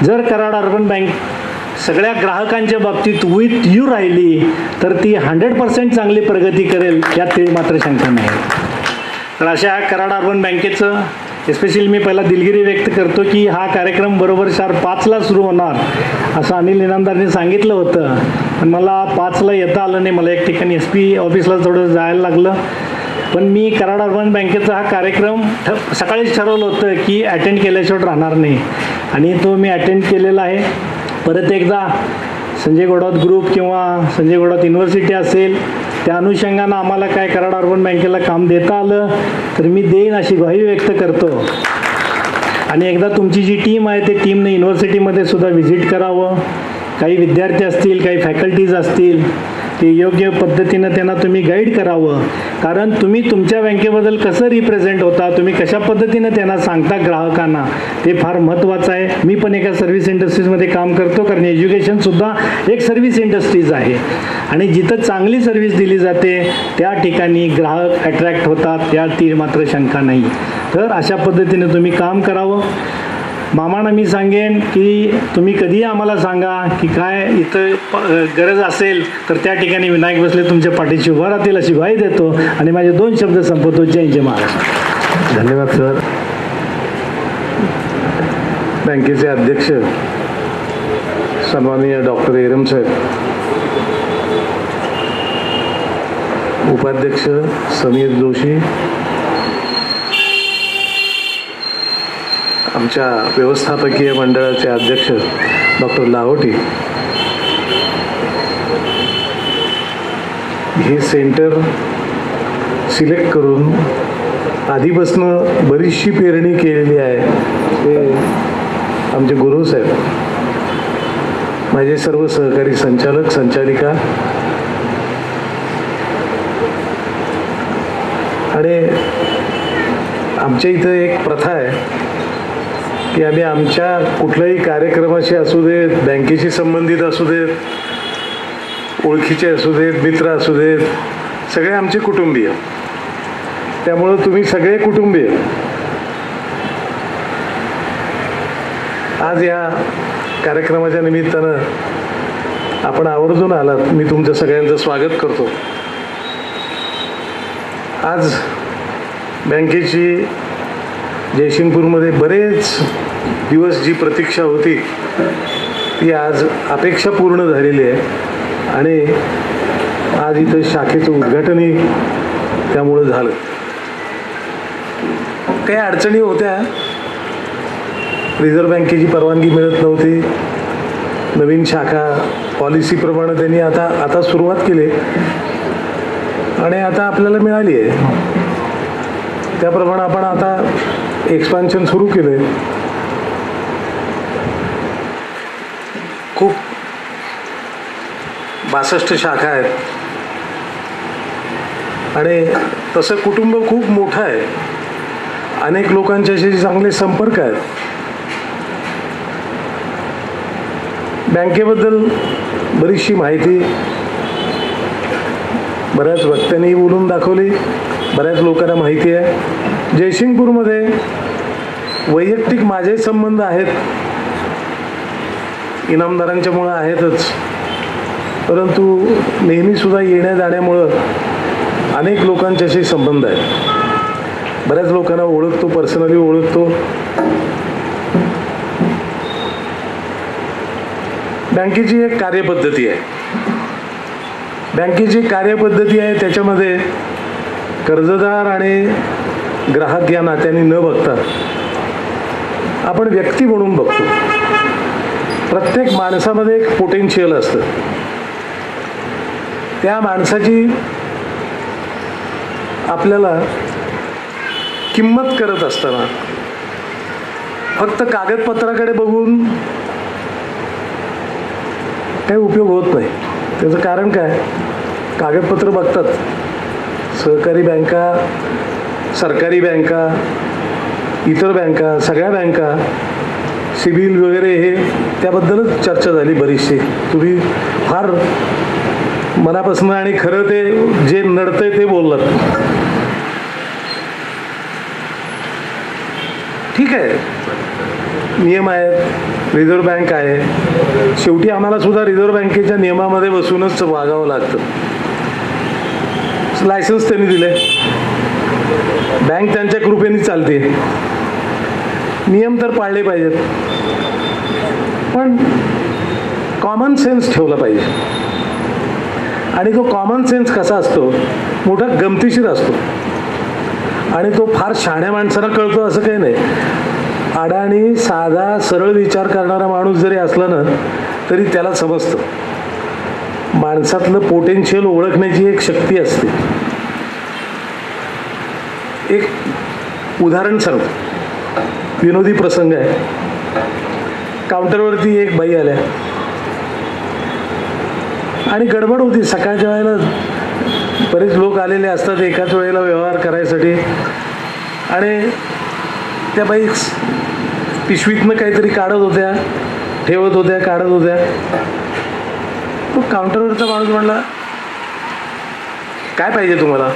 Speaker 8: जर कराड अर्बन बँक सगळ्या ग्राहकांच्या बाबतीत विथ यू राहिली तर ती 100% चांगली प्रगती करेल, यात ते मात्र शंका नाही. तर अशा कराड अर्बन बँकेचं एस्पेशली मी पहिला दिलगिरी व्यक्त करतो की हा कार्यक्रम बरोबर 4:05ला सुरू होणार असं अनिल इनामदारने सांगितलं होतं, पण मला 5ला येता आलं नाही. मला एक ठिकाणी SP ऑफिसला थोडं जायला लागलं. पण मी कराड अर्बन बँकेचा हा कार्यक्रम सकाळीच ठरवलं होतं की अटेंड केल्याशिवाय राहणार नाही आणि तो मी अटेंड केलेला आहे. परत एकदा संजय घोडावत ग्रुप किंवा संजय घोडावत युनिव्हर्सिटी असेल त्या अनुषंगानं आम्हाला काय कराड अर्बन बँकेला काम देता आलं तर मी देईन अशी ग्वाही व्यक्त करतो. आणि एकदा तुमची जी टीम आहे ते टीमने युनिव्हर्सिटीमध्ये सुद्धा व्हिजिट करावं. काही विद्यार्थी असतील, काही फॅकल्टीज असतील, ते योग्य पद्धतीनं त्यांना तुम्ही गाईड करावं. कारण तुम्ही तुमच्या बँकेबद्दल कसं रिप्रेझेंट होता, तुम्ही कशा पद्धतीनं त्यांना सांगता ग्राहकांना, ते फार महत्त्वाचं आहे. मी पण एका सर्व्हिस इंडस्ट्रीजमध्ये काम करतो, कारण एज्युकेशनसुद्धा एक सर्व्हिस इंडस्ट्रीज आहे आणि जिथं चांगली सर्व्हिस दिली जाते त्या ठिकाणी ग्राहक अट्रॅक्ट होतात, यात ती मात्र शंका नाही. तर अशा पद्धतीने तुम्ही काम करावं. मामांना मी सांगेन की तुम्ही कधीही आम्हाला सांगा की काय इथं गरज असेल तर त्या ठिकाणी विनायक बसले तुमच्या पाठीशी उभा राहतील अशी ग्वाही देतो आणि माझे 2 शब्द संपवतो. जय महाराष्ट्र.
Speaker 1: धन्यवाद सर. बँकेचे अध्यक्ष सन्माननीय डॉक्टर एरम साहेब, उपाध्यक्ष समीर जोशी, आमच्या व्यवस्थापकीय मंडळाचे अध्यक्ष डॉक्टर लाहोटी, हे सेंटर सिलेक्ट करून आधीपासून बरीचशी पेरणी केलेली आहे ते आमचे गुरुसाहेब, माझे सर्व सहकारी संचालक संचालिका आणि आमच्या इथं एक प्रथा आहे की आम्ही आमच्या कुठल्याही कार्यक्रमाशी असू देत, बँकेशी संबंधित असू देत, ओळखीचे असू देत, मित्र असू देत, सगळे आमचे कुटुंबीय. त्यामुळं तुम्ही सगळे कुटुंबीय आज या कार्यक्रमाच्या निमित्तानं आपण आवर्जून आलात. मी तुमचं सगळ्यांचं स्वागत करतो. आज बँकेची जयसिंगपूरमध्ये बरेच दिवस जी प्रतीक्षा होती ती आज अपेक्षा पूर्ण झालेली आहे आणि आज इथं शाखेचं उद्घाटनही त्यामुळं झालं. काही अडचणी होत्या. रिझर्व्ह बँकेची परवानगी मिळत नव्हती. नवीन शाखा पॉलिसीप्रमाणे त्यांनी आता सुरुवात केली आणि आता आपल्याला मिळाली आहे. त्याप्रमाणे आपण आता एक्सपान्शन सुरू केलं आहे. खूप 62 शाखा आहेत आणि तसं कुटुंब खूप मोठं आहे. अनेक लोकांच्याशी चांगले संपर्क आहेत. बँकेबद्दल बरीचशी माहिती बऱ्याच वक्त्यांनी बोलून दाखवली, बऱ्याच लोकांना माहिती आहे. जयसिंगपूरमध्ये वैयक्तिक माझे संबंध आहेत, इनामदारांच्यामुळं आहेतच, परंतु नेहमीसुद्धा येण्या जाण्यामुळं अनेक लोकांच्याशी संबंध आहेत. बऱ्याच लोकांना ओळखतो, पर्सनली ओळखतो. बँकेची एक कार्यपद्धती आहे. बँकेची कार्यपद्धती आहे त्याच्यामध्ये कर्जदार आणि
Speaker 8: ग्राहक या नात्याने न बघता आपण व्यक्ती म्हणून बघतो. प्रत्येक माणसामध्ये एक पोटेन्शियल असतं. त्या माणसाची आपल्याला किंमत करत असताना फक्त कागदपत्राकडे बघून काही उपयोग होत नाही. त्याचं कारण काय? कागदपत्र बघतात. सहकारी बँका, सरकारी बँका, इतर बँका, सगळ्या बँका, सिबिल वगैरे हे त्याबद्दलच चर्चा झाली बरीचशी. तुम्ही फार मनापासून आणि खरं ते जे नडतंय ते बोललात. ठीक आहे, नियम आहेत, रिझर्व्ह बँक आहे. शेवटी आम्हाला सुद्धा रिझर्व्ह बँकेच्या नियमामध्ये बसूनच वागावं लागतं. लायसन्स त्यांनी दिले, बँक त्यांच्या कृपेने चालते, नियम तर पाळले पाहिजेत, पण कॉमन सेन्स ठेवला पाहिजे. आणि तो कॉमन सेन्स कसा असतो? मोठा गमतीशीर असतो आणि तो फार शहाण्या माणसाला कळतो असं काही नाही. अडाणी साधा सरळ विचार करणारा माणूस जरी असला ना तरी त्याला समजतं. माणसातलं पोटेन्शियल ओळखण्याची एक शक्ती असते. एक उदाहरण सांगतो, विनोदी प्रसंग आहे. काउंटरवरती एक बाई आल्या आणि गडबड होती. सकाळच्या वेळेला बरेच लोक आलेले असतात एकाच वेळेला व्यवहार करायसाठी, आणि त्या बाई पिशवीतनं काहीतरी काढत होत्या, ठेवत होत्या, काढत होत्या. तो काउंटरवरचा माणूस म्हणला, काय पाहिजे तुम्हाला?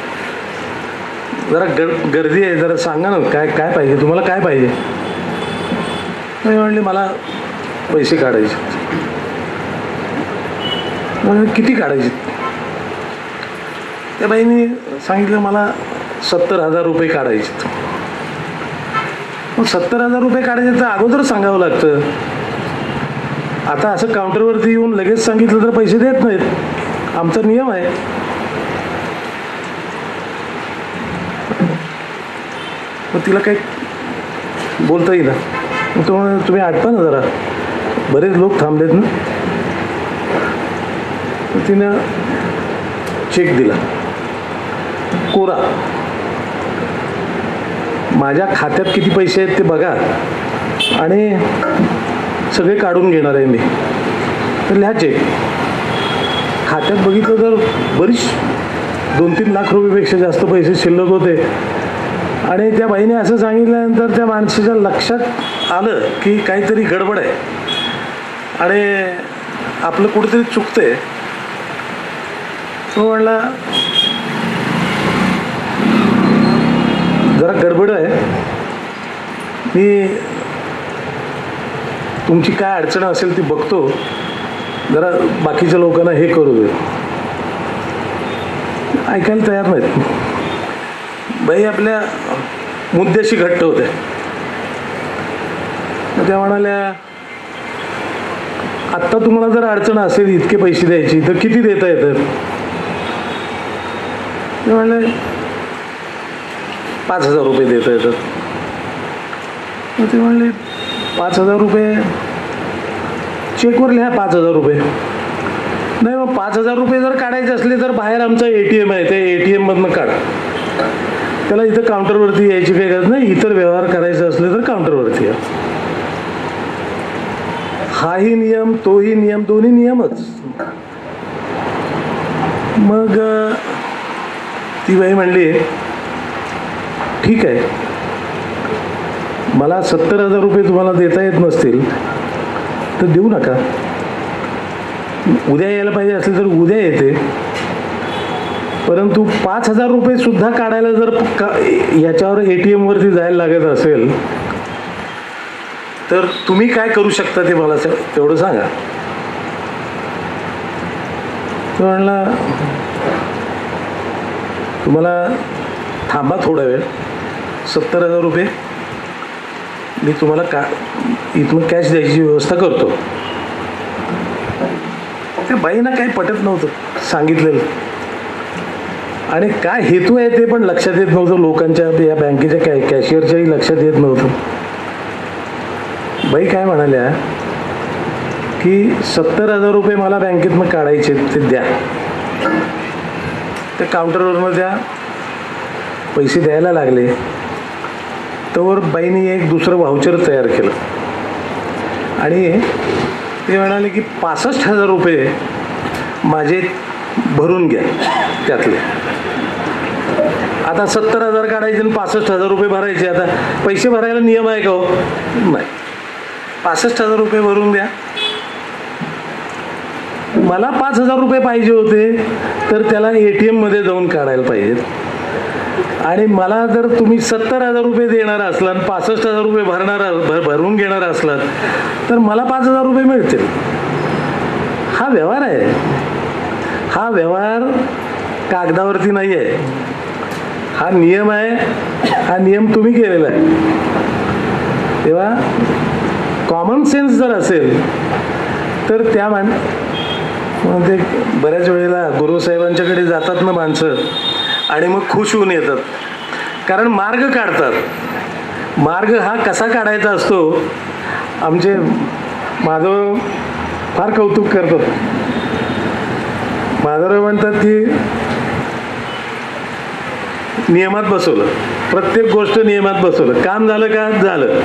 Speaker 8: जरा गर्दी आहे, जरा सांगा ना काय काय पाहिजे तुम्हाला, काय पाहिजे? मी म्हणले मला पैसे काढायचे. किती काढायचे? त्या बाईने सांगितलं मला 70,000 रुपये काढायचे. मग 70,000 रुपये काढायचे तर अगोदर सांगावं लागतं. आता असं काउंटरवरती येऊन लगेच सांगितलं तर पैसे देत नाहीत, आमचा नियम आहे. मग तिला काही बोलता येईल. मग तुम्ही आटपा ना जरा, बरेच लोक थांबलेत ना. तिनं चेक दिला कोरा. माझ्या खात्यात किती पैसे आहेत ते बघा आणि सगळे काढून घेणार आहे मी, तर लिहा चेक. खात्यात बघितलं तर बरीच 2-3 लाख रुपयेपेक्षा जास्त पैसे शिल्लक होते. आणि त्या बाईने असं सांगितल्यानंतर त्या माणसाच्या लक्षात आलं की काहीतरी गडबड आहे आणि आपलं कुठेतरी चुकतंय. तो म्हणला, जरा गडबड आहे, मी तुमची काय अडचण असेल ती बघतो, जरा बाकीच्या लोकांना हे करू दे. ऐकायला तयार नाहीत. बाई आपल्या मुद्द्याशी घट्ट होत्या. त्या म्हणाल्या, आत्ता तुम्हाला जर अडचण असेल इतके पैसे द्यायची तर किती देता येतात? ते म्हणले 5,000 रुपये देता येतात. मग ते म्हणले 5,000 रुपये चेकवर लिहा 5,000 रुपये. नाही, मग 5,000 रुपये जर काढायचे असले तर बाहेर आमचा ATM आहे, त्या ATM मधनं काढा. त्याला इथं काउंटरवरती यायची काही गरज नाही. इतर व्यवहार करायचे असले तर काउंटरवरती या. हाही नियम तोही नियम, दोन्ही नियमच. मग ती बाई म्हणली, ठीक आहे, मला 70,000 रुपये तुम्हाला देता येत नसतील तर देऊ नका. उद्या यायला पाहिजे असले तर उद्या येते, परंतु 5,000 रुपये सुद्धा काढायला जर याच्यावर ATM वरती जायला लागत असेल तर तुम्ही काय करू शकता ते मला तेवढं सांगा. तो म्हणला, तुम्हाला थांबा थोडा वेळ, 70,000 रुपये मी तुम्हाला इथून कॅश द्यायची व्यवस्था करतो. त्या बाईंना काही पटत नव्हतं सांगितलेलं. आणि काय हेतू आहे ते पण लक्षात येत नव्हतं लोकांच्या, या बँकेच्या कॅशियरच्याही लक्षात येत नव्हतं. बाई काय म्हणाल्या की 70,000 रुपये मला बँकेतनं काढायचे, ते द्या. त्या काउंटरवरनं त्या पैसे द्यायला लागले, तर बाईने एक दुसरं व्हाउचर तयार केलं आणि ते म्हणाले की 65,000 रुपये माझे भरून घ्या त्यातले. आता 70,000 काढायचे आणि 65,000 रुपये भरायचे. आता पैसे भरायला नियम आहे का हो? नाही. 65,000 रुपये भरून द्या. मला 5,000 रुपये पाहिजे होते, तर त्याला ATM मध्ये जाऊन काढायला पाहिजेत. आणि मला जर तुम्ही 70,000 रुपये देणार असलात, 65,000 रुपये भरून घेणार असलात, तर मला 5,000 रुपये मिळतील. हा व्यवहार आहे. हा व्यवहार कागदावरती नाही आहे, हा नियम आहे. हा नियम तुम्ही केलेला आहे. तेव्हा कॉमन सेन्स जर असेल तर त्या म्हणजे बऱ्याच वेळेला गुरुसाहेबांच्याकडे जातात ना माणसं आणि मग खुश होऊन येतात, कारण मार्ग काढतात. मार्ग हा कसा काढायचा असतो, आमचे माधव फार कौतुक करतात. माधवराव म्हणतात की नियमात बसवलं, प्रत्येक गोष्ट नियमात बसवलं, काम झालं का झालं.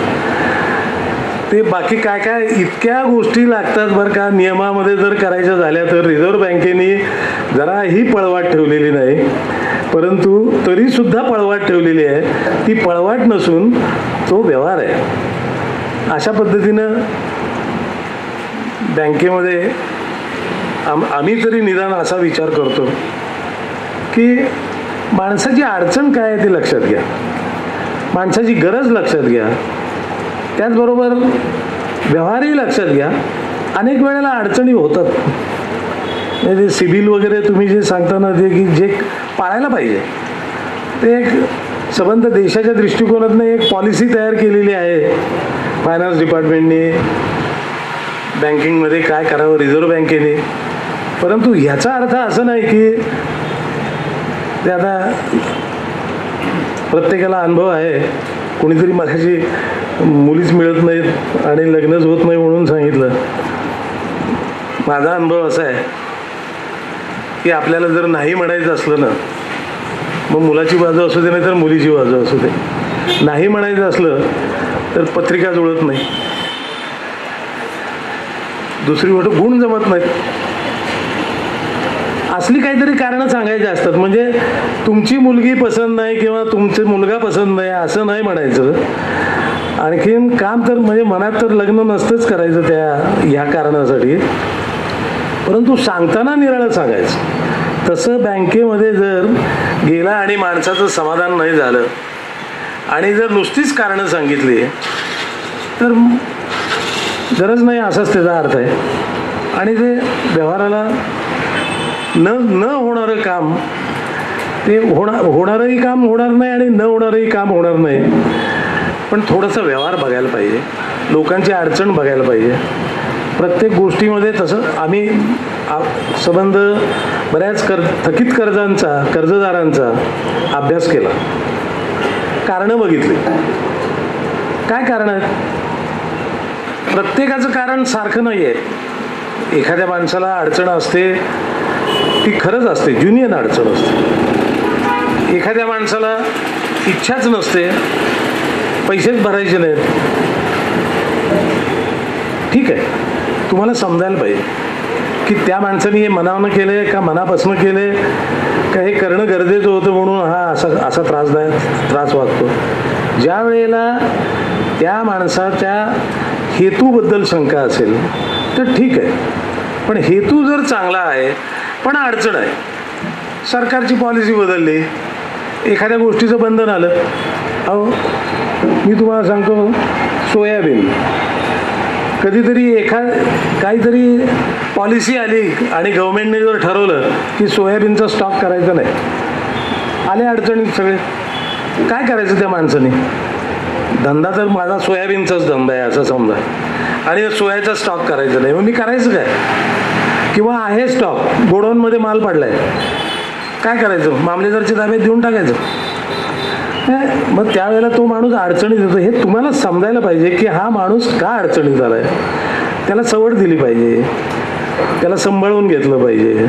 Speaker 8: ते बाकी काय काय इतक्या गोष्टी लागतात बरं का. नियमामध्ये जर करायच्या झाल्या तर रिझर्व्ह बँकेने जराही पळवाट ठेवलेली नाही, परंतु तरीसुद्धा पळवाट ठेवलेली आहे. ती पळवाट नसून तो व्यवहार आहे. अशा पद्धतीनं बँकेमध्ये आम्ही तरी निदान असा विचार करतो की माणसाची अडचण काय आहे ते लक्षात घ्या, माणसाची गरज लक्षात घ्या, त्याचबरोबर व्यवहारही लक्षात घ्या. अनेक वेळेला अडचणी होतात. म्हणजे सिबिल वगैरे तुम्ही जे सांगता ना, ते की जे पाळायला पाहिजे, ते एक संबंध देशाच्या दृष्टिकोनातून एक पॉलिसी तयार केलेली आहे फायनान्स डिपार्टमेंटने, बँकिंगमध्ये काय करावं रिझर्व्ह बँकेने. परंतु ह्याचा अर्थ असं नाही की ते आता प्रत्येकाला अनुभव आहे. कुणीतरी मगाशी मुलीच मिळत नाहीत आणि लग्नच होत नाही म्हणून सांगितलं. माझा अनुभव असा आहे की आपल्याला जर नाही म्हणायचं असलं ना, मग मुलाची बाजू असू दे नाही तर मुलीची बाजू असू दे, नाही म्हणायचं असलं तर पत्रिका जुळत नाही, दुसरी गोष्ट गुण जमत नाहीत, असली काहीतरी कारणं सांगायची असतात. म्हणजे तुमची मुलगी पसंत नाही किंवा तुमचा मुलगा पसंत नाही असं नाही म्हणायचं. आणखीन काम तर म्हणजे मनात तर लग्न नसतंच करायचं ह्या कारणासाठी, परंतु सांगताना निराळं सांगायचं. तसं बँकेमध्ये जर गेला आणि माणसाचं समाधान नाही झालं आणि जर नुसतीच कारणं सांगितली तर गरज नाही असाच त्याचा अर्थ आहे. आणि ते व्यवहाराला न होणारं काम, ते होणारंही काम होणार नाही आणि न होणारंही काम होणार नाही. पण थोडंसं व्यवहार बघायला पाहिजे, लोकांची अडचण बघायला पाहिजे. प्रत्येक गोष्टीमध्ये तसं आम्ही संबंध बऱ्याच थकीत कर्जदारांचा अभ्यास केला, कारणं बघितली. काय कारण आहेत? प्रत्येकाचं कारण सारखं नाही आहे. एखाद्या माणसाला अडचण असते, ती खरंच असते, ज्युनियन अडचण असते. एखाद्या माणसाला इच्छाच नसते, पैसेच भरायचे नाहीत. ठीक आहे, तुम्हाला समजायला पाहिजे की त्या माणसाने हे मनानं केले का मनापासून केले का हे करणं गरजेचं होतं म्हणून हा असा त्रास वागतो. ज्या वेळेला त्या माणसाच्या हेतूबद्दल शंका असेल तर ठीक आहे, पण हेतू जर चांगला आहे पण अडचण आहे, सरकारची पॉलिसी बदलली, एखाद्या गोष्टीचं बंधन आलं. अहो मी तुम्हाला सांगतो, सोयाबीन कधीतरी काहीतरी पॉलिसी आली आणि गव्हर्नमेंटने जर ठरवलं की सोयाबीनचा स्टॉक करायचा नाही, आले अडचणीत सगळे. काय करायचं त्या माणसाने? धंदा तर माझा सोयाबीनचाच धंदा आहे असं समजा, आणि सोयाचा स्टॉक करायचा नाही, मग मी करायचं काय? किंवा आहे स्टॉक, गोडाऊनमध्ये माल पडलाय, काय करायचं, मामलेदारच्या ताब्यात देऊन टाकायचं. मग त्यावेळेला तो माणूस अडचणीत येतो. हे तुम्हाला समजायला पाहिजे की हा माणूस का अडचणीत आलाय. त्याला सवड दिली पाहिजे, त्याला सांभाळून घेतलं पाहिजे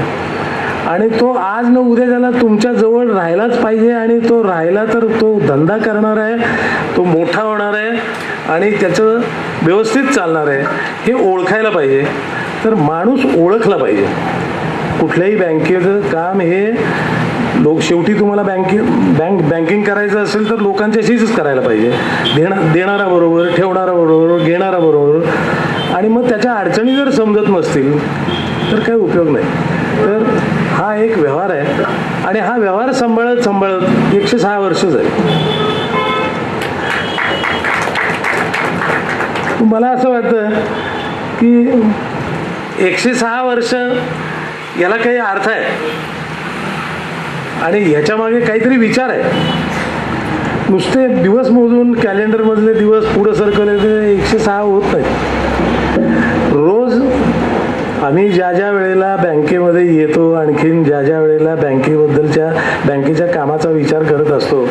Speaker 8: आणि तो आज न उद्या त्याला तुमच्या जवळ राहायलाच पाहिजे. आणि तो राहिला तर तो धंदा करणार आहे, तो मोठा होणार आहे आणि त्याचं व्यवस्थित चालणार आहे हे ओळखायला पाहिजे. तर माणूस ओळखला पाहिजे. कुठल्याही बँकेचं काम हे शेवटी तुम्हाला बँकिंग करायचं असेल तर लोकांच्याशीच करायला पाहिजे. देणारा बरोबर, ठेवणारा बरोबर, घेणारा बरोबर. आणि मग त्याच्या अडचणी जर समजत नसतील तर काही उपयोग नाही. तर हा एक व्यवहार आहे आणि हा व्यवहार सांभाळत 106 वर्षच आहे. मला असं वाटतं की 106 वर्ष याला काही अर्थ आहे आणि ह्याच्या मागे काहीतरी विचार आहे. नुसते दिवस मोजून कॅलेंडरमधले दिवस पुढं सरकले ते 106 होत नाहीत. रोज आम्ही ज्या ज्या वेळेला बँकेमध्ये येतो, आणखीन ज्या ज्या वेळेला बँकेच्या कामाचा विचार करत असतो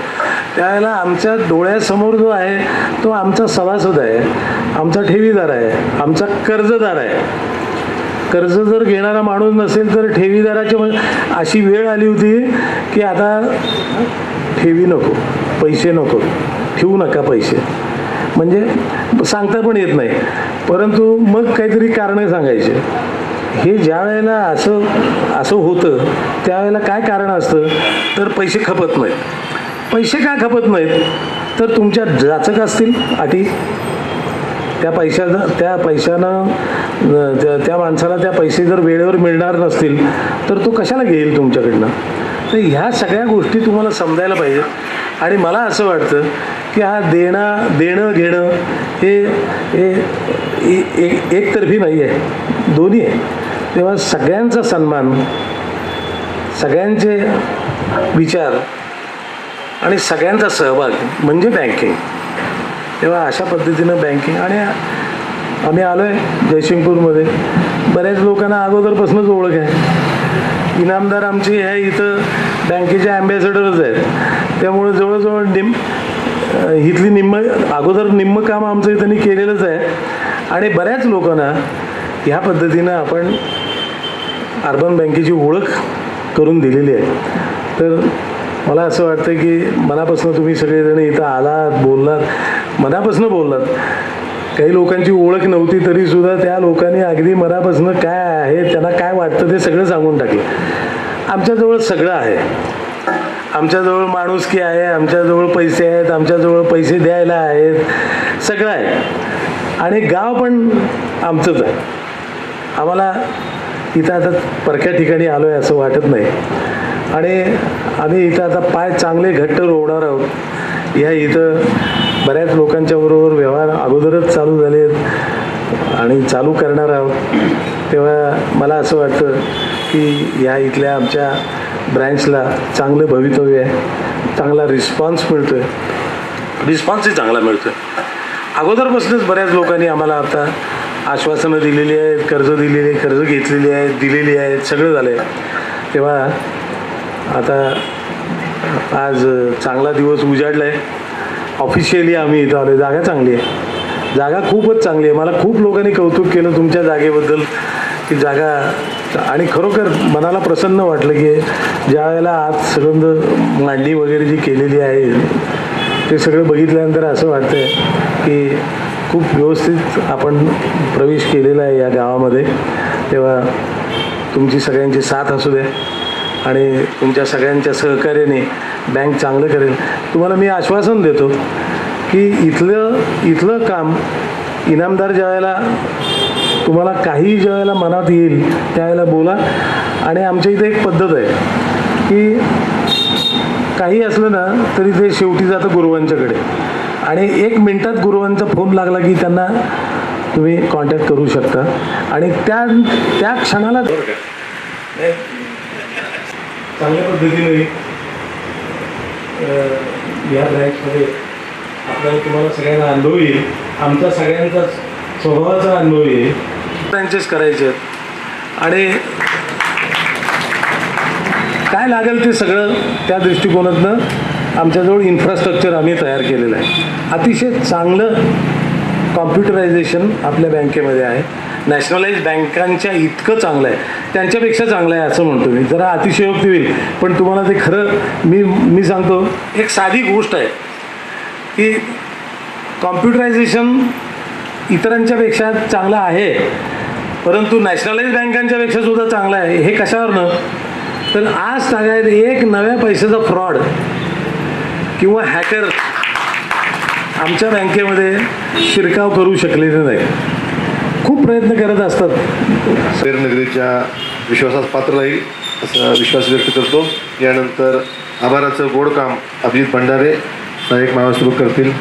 Speaker 8: त्यावेळेला आमच्या डोळ्यासमोर जो आहे तो आमचा सभासद आहे, आमचा ठेवीदार आहे, आमचा कर्जदार आहे. कर्ज जर घेणारा माणूस नसेल तर ठेवीदाराची अशी वेळ आली होती की आता ठेवी नको, पैसे नको, ठेवू नका पैसे, म्हणजे सांगता पण येत नाही. परंतु मग काहीतरी कारणं सांगायचे. हे ज्या वेळेला असं होतं त्यावेळेला काय कारण असतं तर पैसे खपत नाहीत. पैसे का खपत नाहीत तर तुमच्या जाचक असतील अटी. त्या पैशानं त्या माणसाला त्या पैसे जर वेळेवर मिळणार नसतील तर तो कशाला घेईल तुमच्याकडनं. तर ह्या सगळ्या गोष्टी तुम्हाला समजायला पाहिजेत. आणि मला असं वाटतं की हा देणं घेणं हे एकतर्फी नाही आहे, दोन्ही आहे. तेव्हा सगळ्यांचा सन्मान, सगळ्यांचे विचार आणि सगळ्यांचा सहभाग म्हणजे बँकिंग. तेव्हा अशा पद्धतीनं बँकिंग. आणि आम्ही आलो आहे जयसिंगपूरमध्ये, बऱ्याच लोकांना अगोदरपासूनच ओळख आहे. इनामदार आमचे ह्या इथं बँकेचे ॲम्बॅसेडरच आहेत. त्यामुळे जवळजवळ इथली निम्म काम आमचं इथं केलेलंच आहे. आणि बऱ्याच लोकांना ह्या पद्धतीनं आपण अर्बन बँकेची ओळख करून दिलेली आहे. तर मला असं वाटतं की मनापासून तुम्ही सगळेजण इथं आलात, बोललात, मनापासून बोललात. काही लोकांची ओळख नव्हती तरीसुद्धा त्या लोकांनी अगदी मनापासून काय आहे, त्यांना काय वाटतं ते सगळं सांगून टाकलं. आमच्याजवळ सगळं आहे. आमच्याजवळ माणुसकी आहे, आमच्याजवळ पैसे आहेत, आमच्याजवळ पैसे द्यायला आहेत, सगळं आहे. आणि गाव पण आमचंच आहे. आम्हाला इथं आता परक्या ठिकाणी आलो आहे असं वाटत नाही. आणि आम्ही इथं आता पाय चांगले घट्ट रोवणार आहोत. या इथं बऱ्याच लोकांच्या बरोबर व्यवहार अगोदरच चालू झाले आणि चालू करणार आहोत. तेव्हा मला असं वाटतं की या इथल्या आमच्या ब्रँचला चांगलं भवितव्य आहे, चांगला रिस्पॉन्स मिळतो आहे. रिस्पॉन्सही चांगला मिळतो आहे. अगोदरपासूनच बऱ्याच लोकांनी आम्हाला आता आश्वासनं दिलेली आहेत, कर्ज दिलेली आहे, कर्ज घेतलेली आहेत, दिलेली आहेत, सगळं झालं आहे. तेव्हा आता आज चांगला दिवस उजाडला आहे. ऑफिशियली आम्ही इथं आलो. जागा चांगली आहे, जागा खूपच चांगली आहे. मला खूप लोकांनी कौतुक केलं तुमच्या जागेबद्दल की जागा. आणि खरोखर मनाला प्रसन्न वाटलं की ज्या वेळेला आज सगळं मांडणी वगैरे जी केलेली आहे ते सगळं बघितल्यानंतर असं वाटतंय की खूप व्यवस्थित आपण प्रवेश केलेला आहे या गावामध्ये. तेव्हा तुमची सगळ्यांची साथ असू द्या आणि तुमच्या सगळ्यांच्या सहकार्याने बँक चांगलं करेल. तुम्हाला मी आश्वासन देतो की इथलं काम इनामदार ज्या वेळेला तुम्हाला काही ज्या वेळेला मनात येईल त्यावेळेला बोला. आणि आमच्या इथे एक पद्धत आहे की काही असलं ना तरी ते शेवटी जातं गुरुवांच्याकडे. आणि 1 मिनिटात गुरुवांचा फोन लागला की त्यांना तुम्ही कॉन्टॅक्ट करू शकता. आणि त्या क्षणाला चांगल्या पद्धतीने या ब्रँचमध्ये आपल्याला तुम्हाला सगळ्यांना अनुभव येईल. आमचा सगळ्यांचा स्वभावाचा अनुभव येईल. ब्रँचेस करायचे आहेत. आणि
Speaker 9: काय लागेल ते सगळं त्या दृष्टिकोनातनं आमच्याजवळ इन्फ्रास्ट्रक्चर आम्ही तयार केलेलं आहे. अतिशय चांगलं कॉम्प्युटरायझेशन आपल्या बँकेमध्ये आहे. नॅशनलाइज बँकांच्या इतकं चांगलं आहे, त्यांच्यापेक्षा चांगलं आहे असं म्हणतो मी. जरा अतिशयोक्ती होईल, पण तुम्हाला ते खरं मी सांगतो. एक साधी गोष्ट आहे की कॉम्प्युटरायझेशन इतरांच्यापेक्षा चांगलं आहे, परंतु नॅशनलाइज बँकांच्यापेक्षा सुद्धा चांगलं आहे. हे कशावरनं? तर आज तागायत एक नव्या पैशाचा फ्रॉड किंवा हॅकर आमच्या बँकेमध्ये शिरकाव करू शकलेले नाही. खूप प्रयत्न करत असतात.
Speaker 1: नगरीच्या विश्वासास पात्र राहील असा विश्वास व्यक्त करतो. यानंतर आभाराचं गोड काम अभिजित भंडारे सहाय्यक महासंचालक करतील.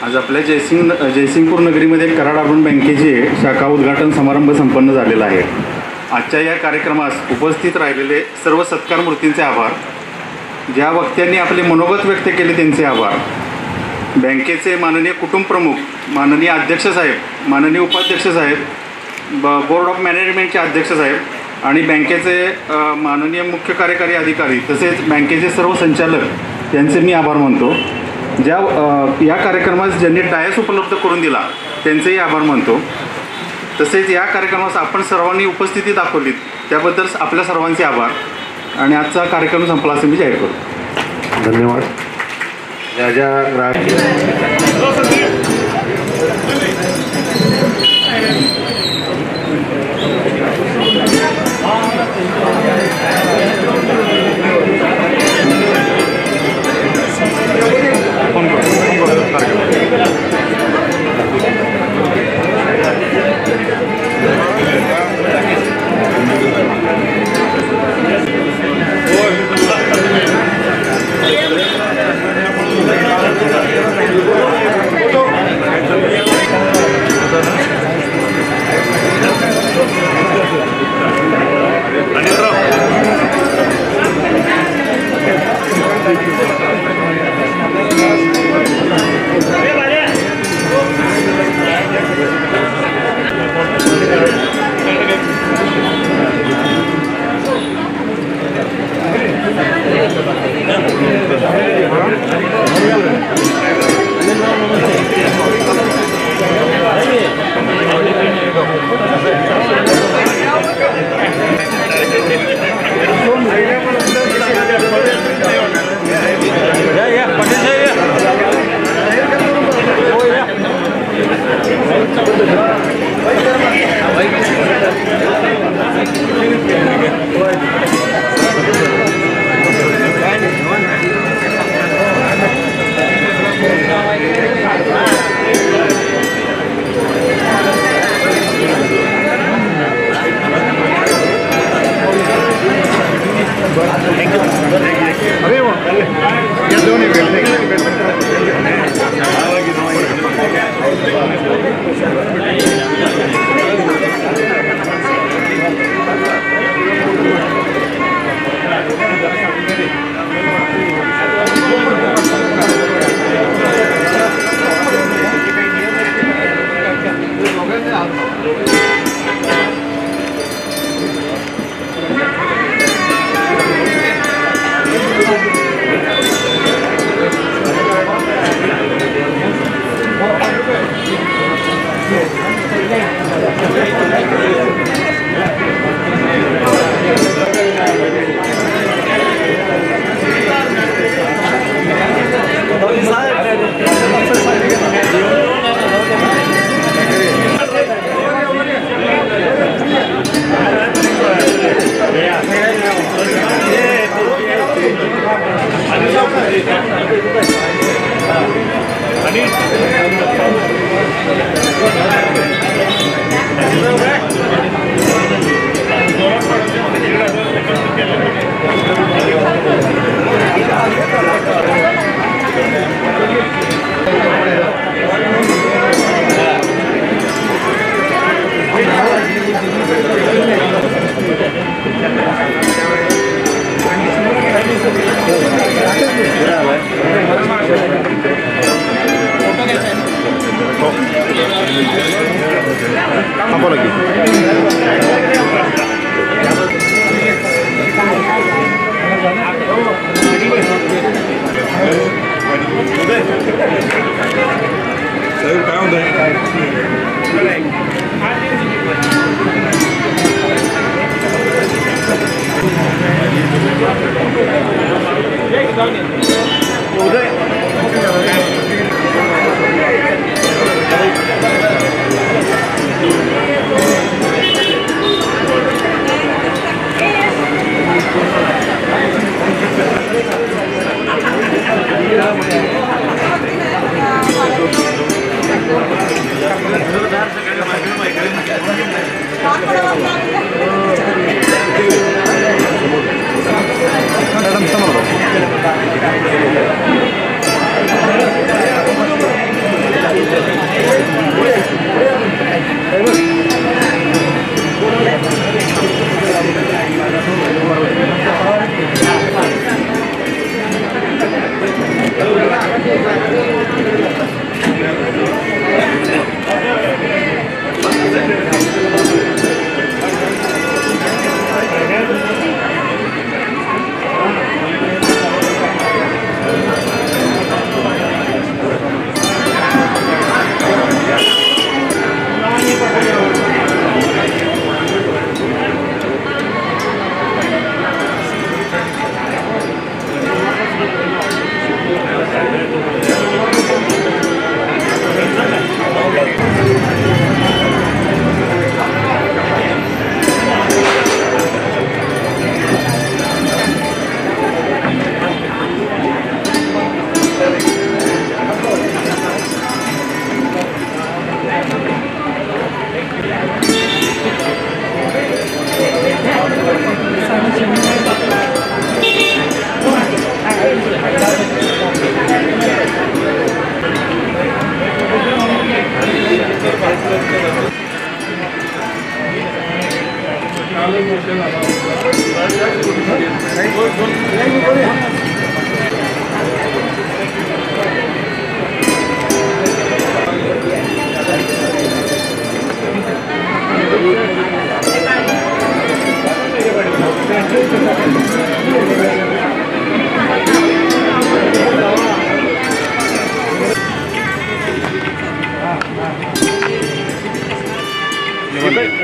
Speaker 10: आज आपल्या जयसिंगपूर नगरीमध्ये कराड अर्बन बँकेचे शाखा उद्घाटन समारंभ संपन्न झालेला आहे. आजच्या या कार्यक्रमास उपस्थित राहिलेले सर्व सत्कार मूर्तींचे आभार. ज्या वक्त्यांनी आपले मनोगत व्यक्त केले त्यांचे आभार. बँकेचे माननीय कुटुंबप्रमुख, माननीय अध्यक्ष साहेब, माननीय उपाध्यक्ष साहेब, बोर्ड ऑफ मॅनेजमेंटचे अध्यक्ष साहेब आणि बँकेचे माननीय मुख्य कार्यकारी अधिकारी तसेच बँकेचे सर्व संचालक यांचे मी आभार मानतो. या कार्यक्रमास ज्यांनी डायस उपलब्ध करून दिला त्यांचेही आभार मानतो. तसेच या कार्यक्रमास आपण सर्वांनी उपस्थिती दाखवली त्याबद्दल आपल्या सर्वांचे आभार. आणि आजचा कार्यक्रम संपला असे मी जाहीर करतो.
Speaker 1: धन्यवाद. ज्या ग्राहक बोला की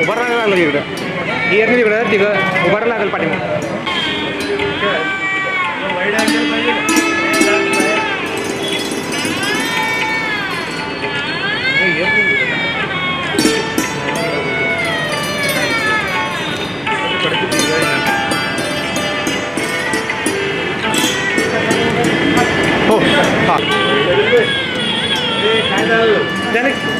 Speaker 11: उभारायला लागलं इकडं गिअरने तिकडं तिकडं उभारायला लागेल पाठीमागे हो हां त्याने